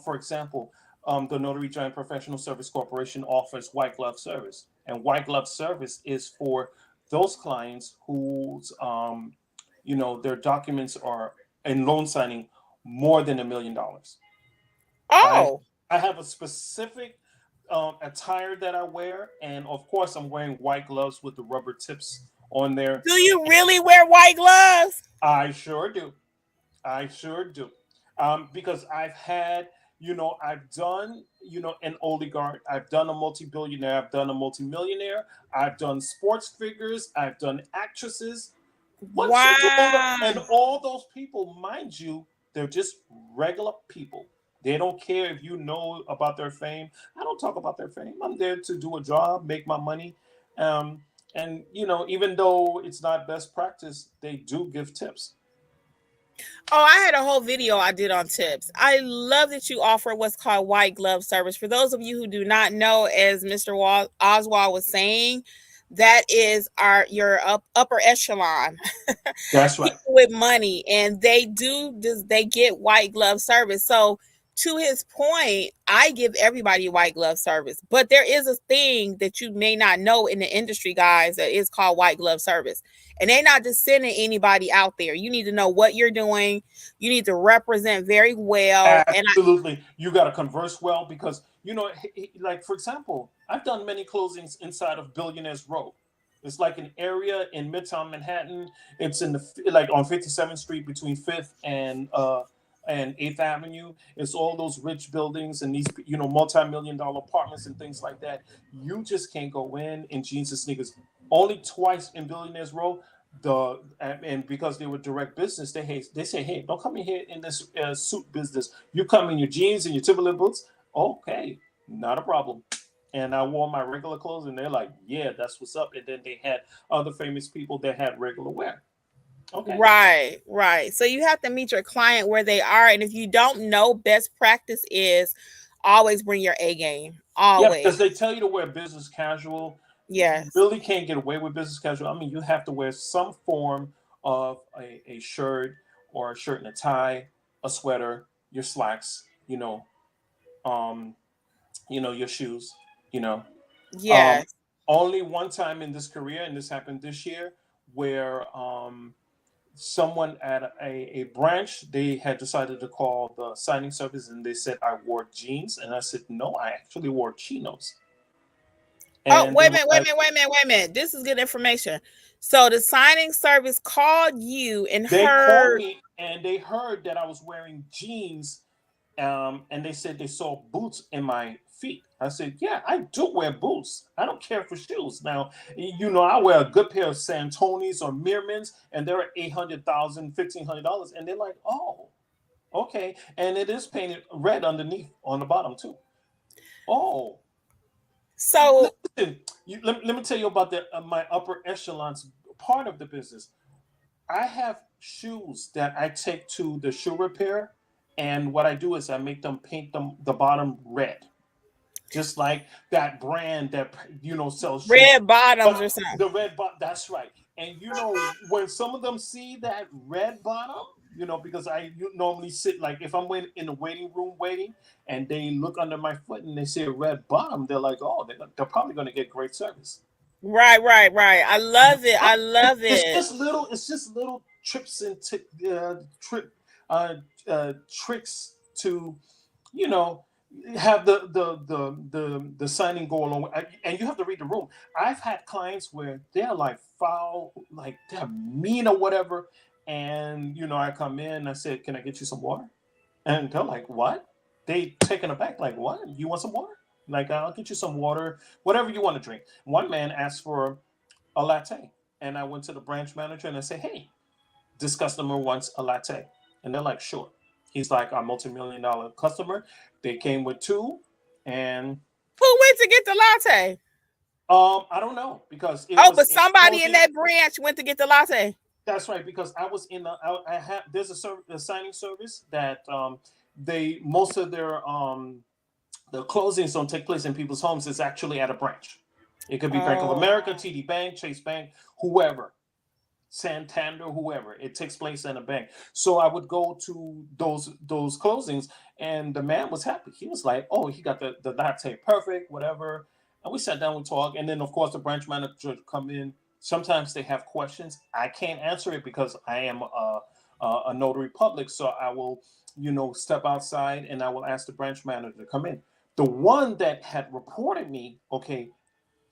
For example, the Notary Giant Professional Service Corporation offers white glove service, and white glove service is for those clients whose their documents are in loan signing more than $1 million. I Oh, I have a specific attire that I wear, and of course, I'm wearing white gloves with the rubber tips on there. do you really wear white gloves? I sure do. I sure do. Because I've done, an oligarch, I've done a multi-billionaire, I've done a multimillionaire, I've done sports figures, I've done actresses. Once you do all the, Wow. and all those people, mind you, they're just regular people. They don't care if you know about their fame. I don't talk about their fame. I'm there to do a job, make my money. Um, and, even though it's not best practice, they do give tips. Oh, I had a whole video I did on tips. I love that you offer what's called white glove service. For those of you who do not know, as Mr. Oswald was saying, that is your upper echelon That's right. people with money, and they get white glove service. So to his point, I give everybody white glove service, but there is a thing that you may not know in the industry, guys, that is called white glove service. And they're not just sending anybody out there. You need to know what you're doing. You need to represent very well. And Absolutely. You got to converse well because, like, for example, I've done many closings inside of Billionaires Row. It's like an area in Midtown Manhattan. It's like on 57th Street between 5th and 8th Avenue. It's all those rich buildings and these, multi-million dollar apartments and things like that. You just can't go in jeans and sneakers. Only twice in Billionaires Row, and because they were direct business, they say, hey, don't come in here in this suit business. You come in your jeans and your Timberland boots. Okay, not a problem. And I wore my regular clothes, and they're like, yeah, that's what's up. And then they had other famous people that had regular wear. Okay. right, right. So you have to meet your client where they are. And if you don't know, best practice is always bring your A game. Yeah, Always. because they tell you to wear business casual. You Yes. really can't get away with business casual. I mean, you have to wear some form of a shirt or a shirt and a tie, a sweater, your slacks, um, your shoes, you know. Um, Yes. only one time in this career, and this happened this year, where someone at a branch, they had decided to call the signing service and they said I wore jeans. And I said, no, I actually wore chinos. Oh, And they wait a were minute, wait a like, minute, wait a minute, wait a minute. This is good information. So the signing service called you and they called heard. me and they heard that I was wearing jeans. And they said they saw boots in my feet. I said, yeah, I do wear boots. I don't care for shoes. Now, I wear a good pair of Santonis or Meermans, and they're $800,000, $1,500. And they're like, oh, okay. And it is painted red underneath on the bottom, too. Oh, So listen, let me tell you about my upper echelons part of the business. I have shoes that I take to the shoe repair, and what I do is I make them paint them the bottom red, just like that brand that sells shoes. Red bottoms or But something. the red bottom, that's right. And when some of them see that red bottom, because normally sit, like if I'm in the waiting room waiting, and they look under my foot and they see a red bottom, they're like, oh, they're probably going to get great service. Right, right, right. I love it. I love It's it. just little trips and tricks to, you know, have the signing go along and you have to read the room. I've had clients where they're like foul, like they're mean or whatever, and I come in, I said, "Can I get you some water?" And they're like, "What?" They taken aback, like, "What? You want some water?" Like, "I'll get you some water, whatever you want to drink." One man asked for a latte. And I went to the branch manager and I said, "Hey, this customer wants a latte." And they're like, "Sure." He's like our multi-million-dollar customer. They came with two. And Who went to get the latte? I don't know, because it Oh, was but in somebody in closing. that branch went to get the latte. That's right, because I was in I have there's a signing service that they most of their the closings don't take place in people's homes. It's actually at a branch. It could be Bank of Oh, America, TD Bank, Chase Bank, whoever. Santander, whoever. It takes place in a bank. So I would go to those closings, and the man was happy. He was like, "Oh, he got the latte perfect, whatever." And we sat down, we talked, and then of course the branch manager would come in. Sometimes they have questions. I can't answer it because I am a notary public, so I will step outside and I will ask the branch manager to come in. The one that had reported me, okay,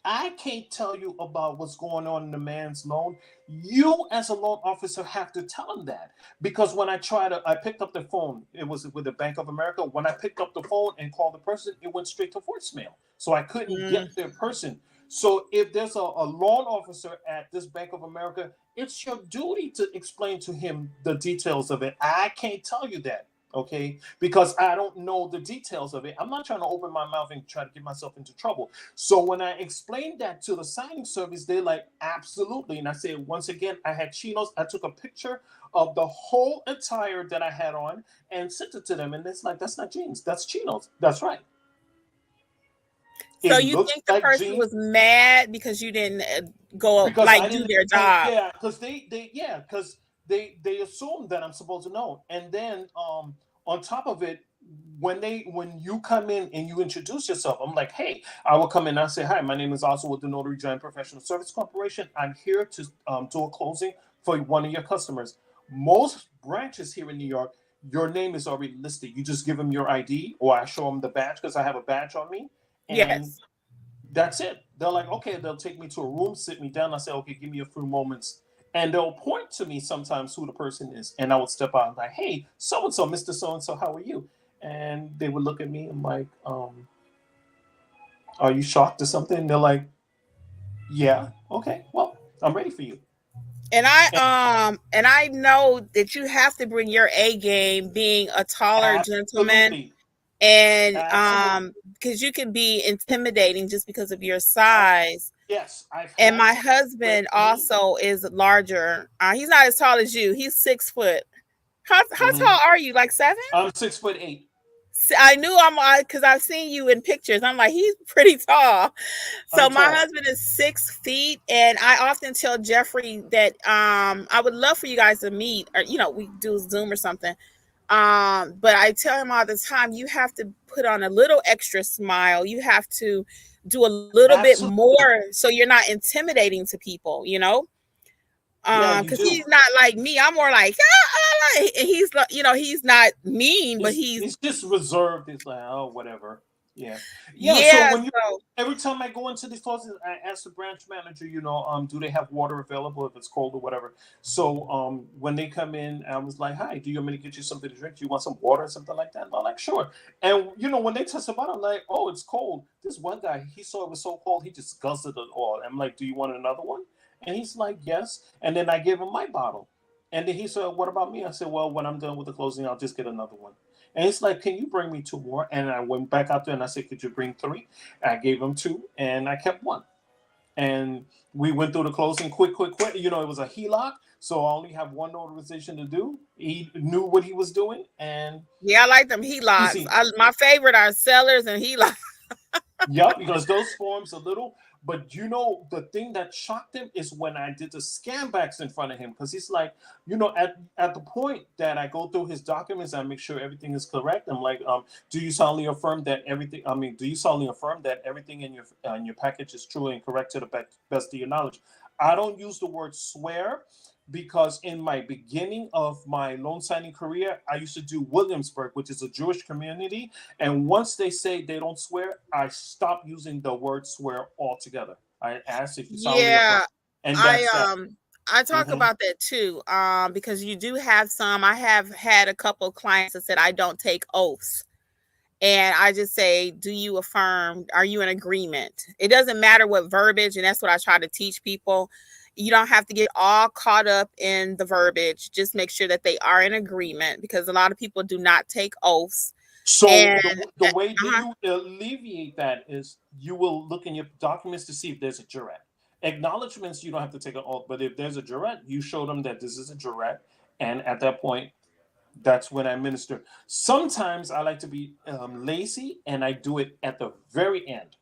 I can't tell you about what's going on in the man's loan. You, as a loan officer, have to tell him that. Because when I picked up the phone. It was with the Bank of America. When I picked up the phone and called the person, it went straight to voicemail. So I couldn't mm. get their person. So if there's a loan officer at this Bank of America, it's your duty to explain to him the details of it. I can't tell you that. Okay, because I don't know the details of it. I'm not trying to open my mouth and try to get myself into trouble. So when I explained that to the signing service, they're like, "Absolutely." And I said, once again, I had chinos. I took a picture of the whole attire that I had on and sent it to them. And it's like, "That's not jeans. That's chinos." That's right. So It you looks think the like person jeans was mad because you didn't go because I like do didn't their explain. job? Yeah, because they assume that I'm supposed to know. And then on top of it, when you come in and you introduce yourself, I'm like, "Hey," I will come in and I say, "Hi, my name is also with the Notary Giant Professional Service Corporation. I'm here to do a closing for one of your customers." Most branches here in New York, your name is already listed. You just give them your ID, or I show them the badge because I have a badge on me, and Yes. that's it. They're like, "Okay," they'll take me to a room, sit me down. I say, "Okay, give me a few moments." And they'll point to me sometimes who the person is. And I would step out and like, "Hey, so and so, Mr. So and so, how are you?" And they would look at me and like, "Are you shocked or something?" They're like, "Yeah, okay, well, I'm ready for you." And And I know that you have to bring your A game being a taller gentleman, absolutely, and absolutely. because you can be intimidating just because of your I, size. yes, I've And had my some. husband Mhm, also is larger. He's not as tall as you. He's 6 foot. How mhm. tall are you? Like 7? I'm 6'8". I knew because I've seen you in pictures. I'm like, he's pretty tall. So I'm my tall. husband is 6 feet, and I often tell Jeffrey that I would love for you guys to meet, or we do Zoom or something. But I tell him all the time, you have to put on a little extra smile. You have to do a little bit Absolutely. more so you're not intimidating to people, Yeah, you because do. he's not like me. I'm more like, and he's like, he's not mean, but he's He's just reserved. He's like, "Oh, whatever." Yeah, yeah. So yeah. when you So every time I go into these closets, I ask the branch manager, do they have water available if it's cold or whatever. So when they come in, I was like, "Hi, do you want me to get you something to drink? Do you want some water or something like that?" And I'm like, "Sure." And when they test about it, I'm like, "Oh, it's cold." This one guy, he saw it was so cold, he just guzzled it all. I'm like, "Do you want another one?" And he's like, "Yes." And then I gave him my bottle. And then he said, "What about me?" I said, "Well, when I'm done with the closing, I'll just get another one." And he's like, "Can you bring me two more?" And I went back out there and I said, "Could you bring three?" I gave him two and I kept one. And we went through the closing quick, quick, quick. It was a HELOC. So I only have one notarization to do. He knew what he was doing, and Yeah, I like them HELOCs. easy. My favorite are sellers and HELOCs. Yep, because those forms a little. But the thing that shocked him is when I did the scan backs in front of him, because he's like, at the point that I go through his documents, I make sure everything is correct. I'm like, do you solemnly affirm that everything? I mean, do you solemnly affirm that everything in your package is true and correct to the best of your knowledge? I don't use the word swear because in my beginning of my loan signing career, I used to do Williamsburg, which is a Jewish community, and once they say they don't swear, I stop using the word swear altogether. I ask if you solemnly affirm, Yeah, and I that's that. I talk Hmm. about that too. Because you do have some. I have had a couple of clients that said I don't take oaths. And I just say, do you affirm? Are you in agreement? It doesn't matter what verbiage, and that's what I try to teach people. You don't have to get all caught up in the verbiage. Just make sure that they are in agreement because a lot of people do not take oaths. So And the way that uh-huh. you alleviate that is you will look in your documents to see if there's a jurat. Acknowledgments you don't have to take an oath, but if there's a jurat, you show them that this is a jurat, and at that point, that's when I minister. Sometimes I like to be lazy, and I do it at the very end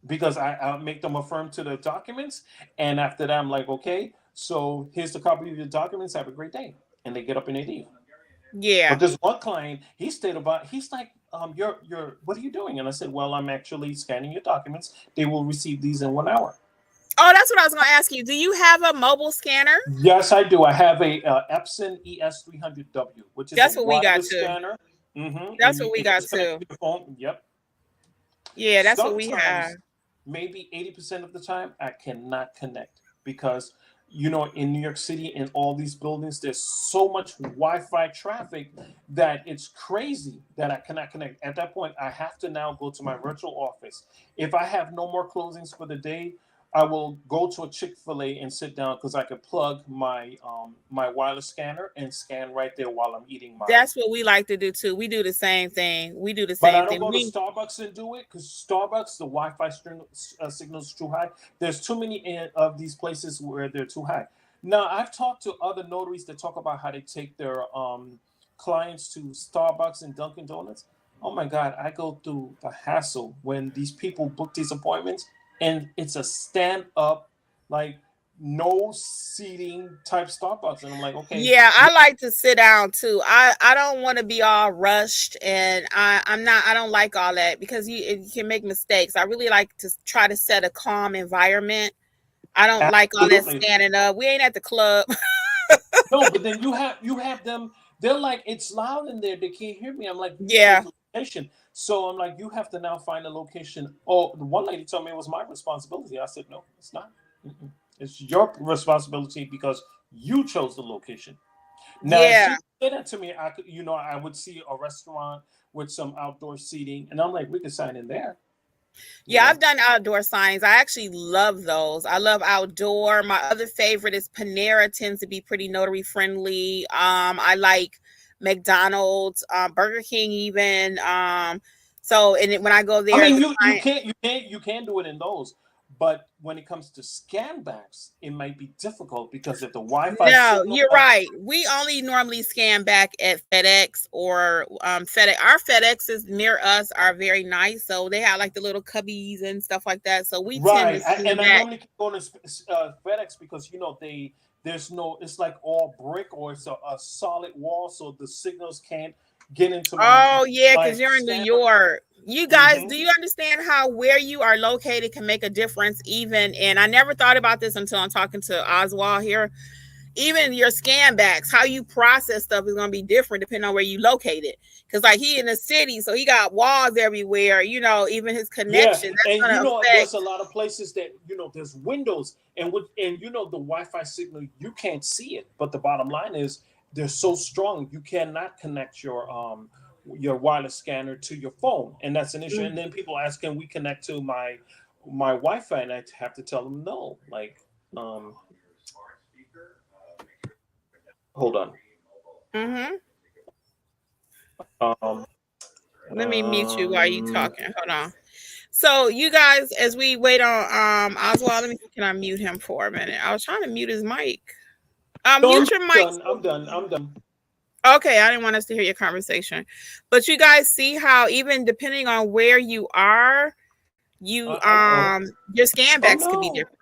because I make them affirm to the documents, and after that, I'm like, okay, so here's the copy of your documents. Have a great day, and they get up and they leave. But Yeah. this one client, he stayed about. He's like, you're, what are you doing? And I said, well, I'm actually scanning your documents. They will receive these in 1 hour. Oh, that's what I was going to ask you. Do you have a mobile scanner? Yes, I do. I have a Epson ES300W, which is a That's what we got wireless too. scanner. That's And what we it got just connects too. to your phone. Yep. Yeah, that's what we have. Sometimes, maybe 80% of the time, I cannot connect because, in New York City, in all these buildings, there's so much Wi Fi traffic that it's crazy that I cannot connect. At that point, I have to now go to my virtual office. If I have no more closings for the day, I will go to a Chick-fil-A and sit down because I could plug my wireless scanner and scan right there while I'm eating my. That's what we like to do too. We do the same thing. We do the But I same don't thing. go to Starbucks and do it because Starbucks, the Wi-Fi signal is too high. There's too many of these places where they're too high. Now, I've talked to other notaries that talk about how they take their clients to Starbucks and Dunkin' Donuts. Oh my God, I go through the hassle when these people book these appointments, and it's a stand-up, like no seating type Starbucks, and I'm like, okay, Yeah, I like to sit down too. I don't want to be all rushed, and I don't like all that because you can make mistakes. I really like to try to set a calm environment. I don't like all that absolutely. standing up. We ain't at the club. No, but then you have them. They're like, it's loud in there. They can't hear me. I'm like, you chose Yeah. the location. So I'm like, you have to now find a location. Oh, the one lady told me it was my responsibility. I said, no, it's not. Mm-mm. It's your responsibility because you chose the location. Now, if Yeah. she said that to me, I would see a restaurant with some outdoor seating, and I'm like, we could sign in there. You Yeah, know, I've done outdoor signings. I actually love those. I love outdoor. My other favorite is Panera tends to be pretty notary friendly. I like McDonald's, Burger King even. So and when I go I there, mean, the client. you can do it in those, but when it comes to scan backs, it might be difficult because if the Wi-Fi No, signal you're doesn't. right. We only normally scan back at FedEx or FedEx. Our FedExes near us are very nice, so they have like the little cubbies and stuff like that. So we tend to Right, scan and I back. normally can go to FedEx because there's no, it's like all brick or it's a solid wall, so the signals can't get into Oh yeah, my because you're in New scanner. York. You guys, Hmm. do you understand how where you are located can make a difference? Even and I never thought about this until I'm talking to Oswald here. Even your scan backs, how you process stuff is gonna be different depending on where you located. Because like he in the city, so he got walls everywhere. Even his Yeah, connection that's and gonna there's affect. a lot of places that there's windows, and the Wi-Fi signal, you can't see it, but the bottom line is they're so strong you cannot connect your wireless scanner to your phone, and that's an issue. And then people ask, can we connect to my Wi-Fi? And I have to tell them no. Like, um, hold on. Mm-hmm. Um, Let me mute you while you um, talking. Hold on. So you guys, as we wait on Oswald, let me see, can I mute him for a minute? I was trying to mute his mic. No, I'm Mute your mic. done. I'm done. I'm done. Okay, I didn't want us to hear your conversation. But you guys see how even depending on where you are, you Oh, your scan oh backs could be no. different.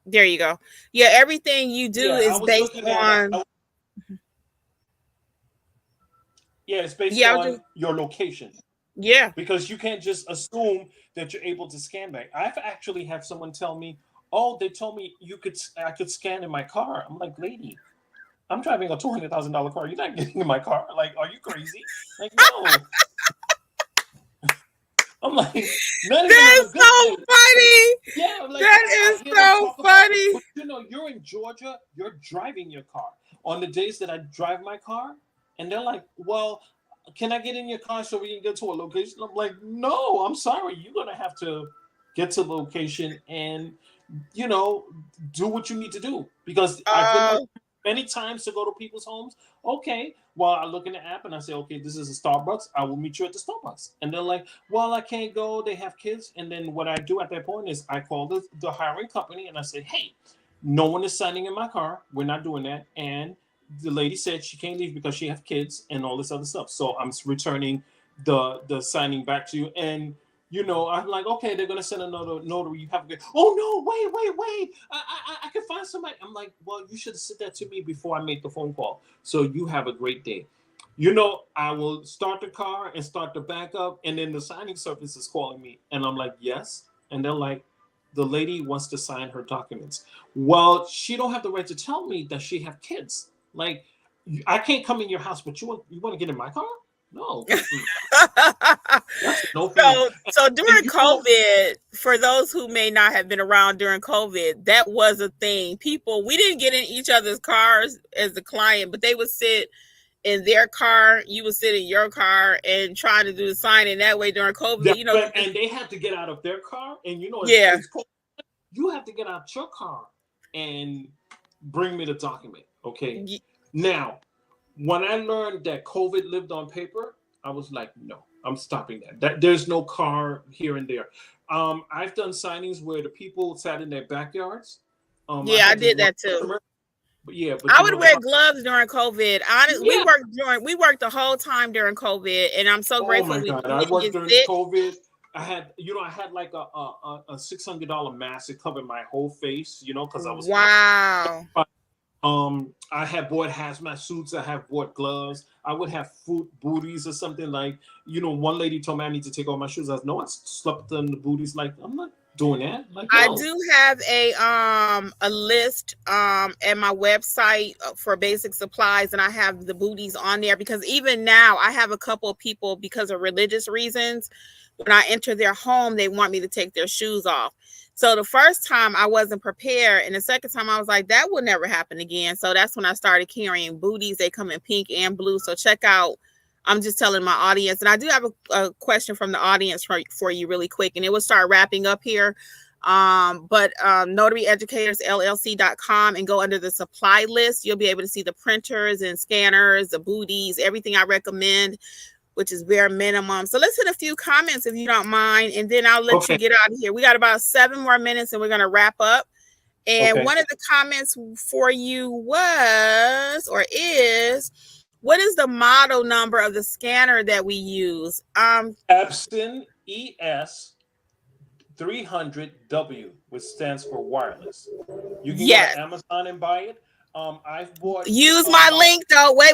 There you go. Yeah, everything you do Yeah, I is was based looking at. on Yeah, it's based yeah, I was just on your location yeah. because you can't just assume that you're able to scan back. I've actually had someone tell me, "Oh, they told me I could scan in my car." I'm like, "Lady, I'm driving a $200,000 car. You're not getting in my car. Like, are you crazy?" Like, no. I'm like, not even That on a is good so day. funny. Yeah, like That I is hear them so talk about, funny. but you're in Georgia, you're driving your car. On the days that I drive my car, and they're like, "Well, can I get in your car so we can get to a location?" I'm like, "No, I'm sorry. You're gonna have to get to the location and you know do what you need to do because I've been Uh, many times to go to people's homes. Okay, well, I look in the app and I say, okay, this is a Starbucks. I will meet you at the Starbucks. And they're like, well, I can't go. They have kids. And then what I do at that point is I call the hiring company and I say, hey, no one is signing in my car. We're not doing that. And the lady said she can't leave because she has kids and all this other stuff. So I'm returning the signing back to you. And I'm like, okay, they're gonna send another notary. You have a good. Oh no, wait! I can find somebody. I'm like, well, you should have said that to me before I made the phone call. So you have a great day. I will start the car and start the backup, and then the signing service is calling me, and I'm like, yes, and they're like, the lady wants to sign her documents. Well, she don't have the right to tell me that she have kids. Like, I can't come in your house, but you want to get in my car? No, that's a no for me. so And during COVID, for those who may not have been around during COVID, that was a thing. People, we didn't get in each other's cars as the client, but they would sit in their car, you would sit in your car and try to do the signing that way during COVID. that's right. And they have to get out of their car, and Yeah. it's cold. You have to get out your car and bring me the document. Okay. Now, when I learned that COVID lived on paper, I was like, no, I'm stopping that. There's no car here and there. I've done signings where the people sat in their backyards. I Yeah, I had this did one that too. customer, but yeah, but I would wear gloves during COVID. Honest, yeah. we worked the whole time during COVID, and I'm so Oh grateful my we God, I didn't worked get during sick. COVID. I had like a $600 mask that covered my whole face, because I was. Wow. I have bought hazmat suits. I have bought gloves. I would have food booties or something like. One lady told me I need to take off my shoes. I said, no, I slept in the booties. Like, I'm not doing that. Like, I no. do have a list at my website for basic supplies, and I have the booties on there because even now I have a couple of people because of religious reasons. When I enter their home, they want me to take their shoes off. So the first time I wasn't prepared, and the second time I was like, that will never happen again. So that's when I started carrying booties. They come in pink and blue. So check out. I'm just telling my audience, and I do have a question from the audience for you really quick, and it will start wrapping up here. But notaryeducatorsllc.com and go under the supply list. You'll be able to see the printers and scanners, the booties, everything I recommend, which is bare minimum. So let's hit a few comments if you don't mind, and then I'll let you Okay. get out of here. We got about 7 more minutes and we're going to wrap up. And Okay. one of the comments for you was or is, what is the model number of the scanner that we use? Epson ES 300W, which stands for wireless. You can go Yes. to Amazon and buy it. I've bought. Use my link though. Wait,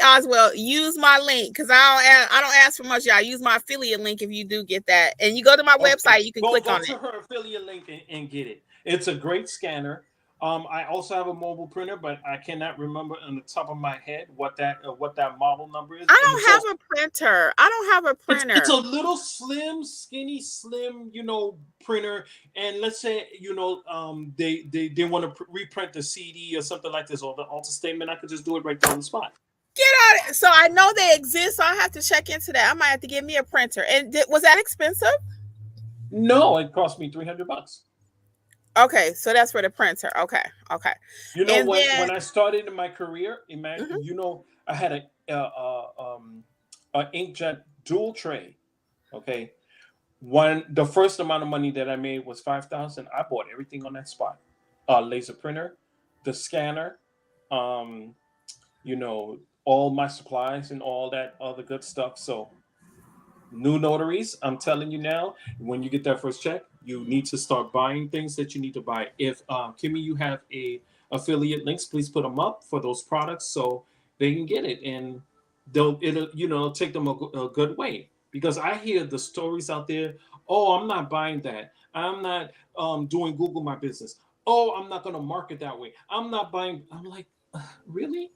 Oswald. Use my link because I don't ask for much, y'all. Use my affiliate link if you do get that. And you go to my website, you can click go on to it. her affiliate link and get it. It's a great scanner. I also have a mobile printer, but I cannot remember on the top of my head what that model number is. I don't have a printer. I don't have a printer. It's a little skinny, slim, printer. And let's say, they want to reprint the CD or something like this or the alter statement. I could just do it right there on the spot. Get out! So I know they exist. So I have to check into that. I might have to get me a printer. And was that expensive? No, it cost me $300. Okay, so that's for the printer. Okay. When I started in my career, imagine, mm-hmm. I had a inkjet dual tray. Okay, The first amount of money that I made was 5,000. I bought everything on that spot. Laser printer, the scanner, um, you know, all my supplies and all that other good stuff. So new notaries, I'm telling you now, when you get that first check, you need to start buying things that you need to buy. If Kimmy, you have a affiliate links, please put them up for those products so they can get it, and it'll take them a good way. Because I hear the stories out there. Oh, I'm not buying that. I'm not doing Google My Business. Oh, I'm not going to market that way. I'm not buying. I'm like, really?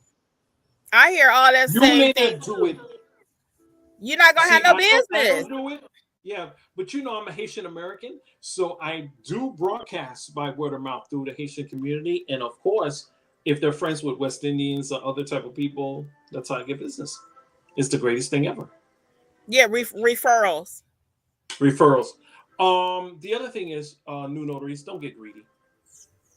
I hear all that You same may thing not do too. it. You're not gonna have See, no I don't business. do it. Yeah, but I'm a Haitian American, so I do broadcast by word of mouth through the Haitian community, and of course, if they're friends with West Indians or other type of people, that's how I get business. It's the greatest thing ever. Yeah, referrals. Referrals. The other thing is, new notaries don't get greedy.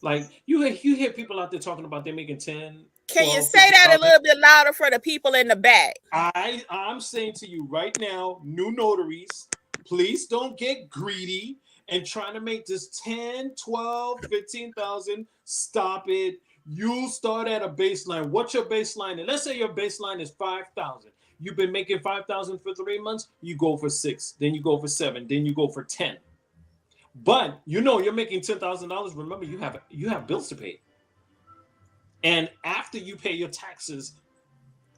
Like you hear people out there talking about they're making 10, Can you 12, say that a 50,000. little bit louder for the people in the back? I'm saying to you right now, new notaries, please don't get greedy and trying to make this 10, 12, 15,000. Stop it. You start at a baseline. What's your baseline? And let's say your baseline is 5,000. You've been making 5,000 for 3 months, you go for 6, then you go for 7, then you go for 10. But you're making $10,000. Remember, you have bills to pay. And after you pay your taxes,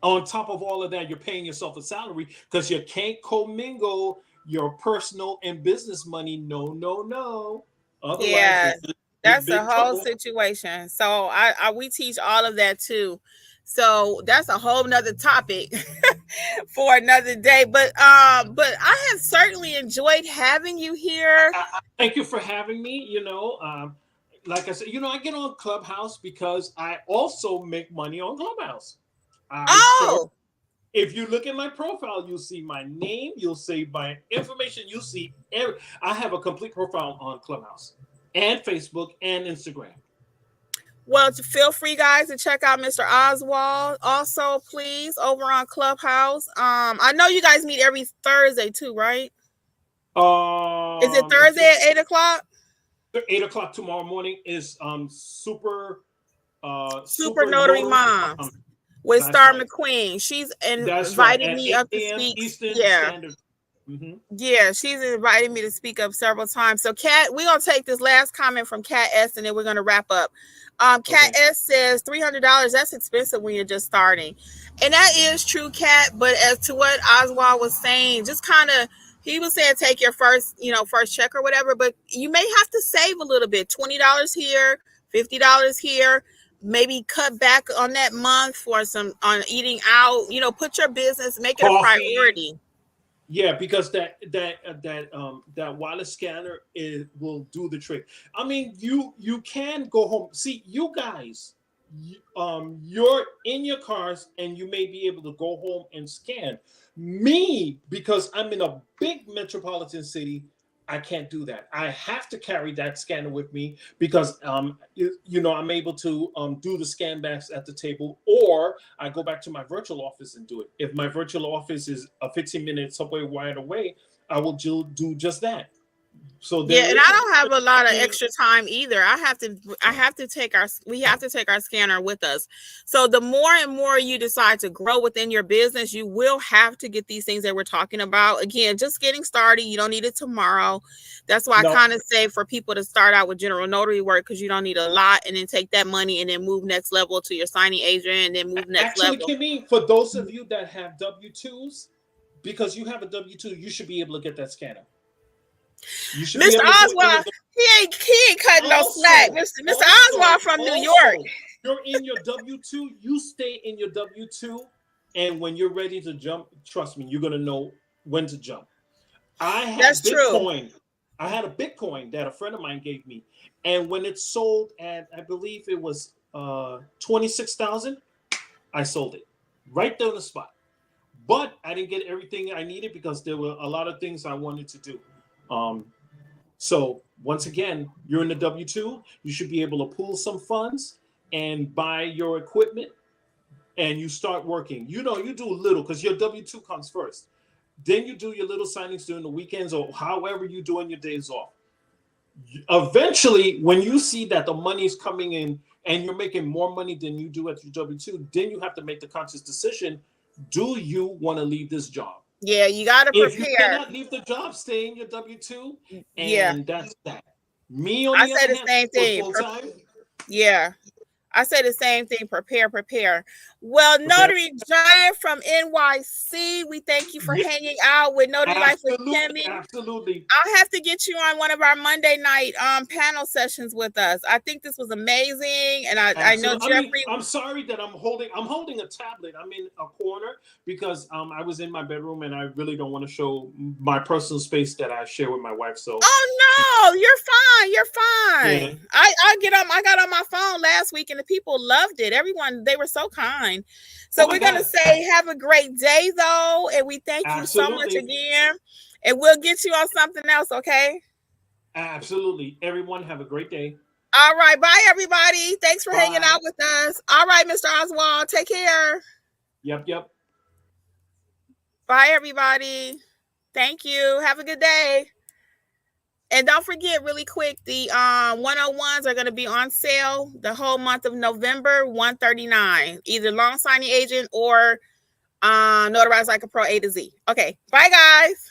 on top of all of that, you're paying yourself a salary because you can't commingle your personal and business money. No, no, no. Otherwise, Yeah, you're in big, that's the big whole trouble. situation. So I we teach all of that too. So that's a whole nother topic for another day. But I have certainly enjoyed having you here. Thank you for having me. Like I said, I get on Clubhouse because I also make money on Clubhouse. I charge. Oh, If you look at my profile, you'll see my name, you'll see my information, you'll see I have a complete profile on Clubhouse and Facebook and Instagram. well, feel free, guys, to check out Mr. Oswald. Also, please, over on Clubhouse. I know you guys meet every Thursday too, right? Is it It's Thursday at 8 o'clock? 8 o'clock tomorrow morning is Super super Notary notary. Moms with That's Star right. McQueen. She's That's right. invited At me 8 up to a.m. speak. Eastern Yeah. Standard. Mm-hmm. Yeah, she's invited me to speak up several times. So, Kat, we're gonna take this last comment from Kat S, and then we're gonna wrap up. Kat Okay. S says $300. That's expensive when you're just starting, and that is true, Kat. But as to what Oswald was saying, just kind of he was saying take your first check or whatever, but you may have to save a little bit. $20 here, $50 here. Maybe cut back on that month for some on eating out. Put your business, make it a Coffee. priority. Yeah, because that wireless scanner will do the trick. I mean, you can go home. See, you guys, you're in your cars and you may be able to go home and scan. Me, because I'm in a big metropolitan city, I can't do that. I have to carry that scanner with me because I'm able to do the scan backs at the table, or I go back to my virtual office and do it. If my virtual office is a 15-minute subway ride away, I will do just that. So Yeah, there and is I a don't have difference a lot of between. extra time either. We have to take our scanner with us. So the more and more you decide to grow within your business, you will have to get these things that we're talking about. Again, just getting started. You don't need it tomorrow. That's why I No, kind of say for people to start out with general notary work, because you don't need a lot, and then take that money and then move next level to your signing agent and then move next actually, level. Kimmy, for those of you that have W-2s, because you have a W-2, you should be able to get that scanner. You should be Mr. able to do it in your. Oswald, he ain't cutting no slack. Also, Mr. Oswald from New York. you're in your W-2. You stay in your W-2, and when you're ready to jump, trust me, you're gonna know when to jump. I had That's true. Bitcoin. I had a Bitcoin that a friend of mine gave me, and when it sold at, I believe it was 26,000, I sold it right there on the spot. But I didn't get everything I needed because there were a lot of things I wanted to do. Um, so once again, you're in the W-2. You should be able to pool some funds and buy your equipment, and you start working. You do a little because your W-2 comes first. Then you do your little signings during the weekends or however you do on your days off. Eventually, when you see that the money is coming in and you're making more money than you do at your W-2, then you have to make the conscious decision. Do you want to leave this job? Yeah, you got to If you prepare. cannot leave the job, stay in your W-2, Yeah, and that's that. Me, on I the say other the hand, same work thing. full time. Yeah. I say the same thing. Prepare. Well, Prepare. Notary Giant from NYC, we thank you for Yeah, hanging out with Notary Life with absolutely, Kimmy. absolutely. I'll have to get you on one of our Monday night panel sessions with us. I think this was amazing, and I know Absolutely. I mean, Jeffrey. I'm sorry that I'm holding a tablet. I'm in a corner because I was in my bedroom and I really don't want to show my personal space that I share with my wife. So Oh no, you're fine. You're yeah. fine. I got on my phone last week and the people loved it. Everyone, they were so kind. Oh So my we're gonna God. say have a great day though, and we thank you so much Absolutely. again. And we'll get you on something else, okay? Absolutely. Everyone have a great day. All right, bye everybody. Thanks for hanging Bye. out with us. All right, Mr. Oswald, take care. Yep. Yep. Bye everybody. Thank you. Have a good day. And don't forget, really quick, the 101s are going to be on sale the whole month of November, $139, either loan signing agent or notarize like a pro A to Z. Okay, bye guys.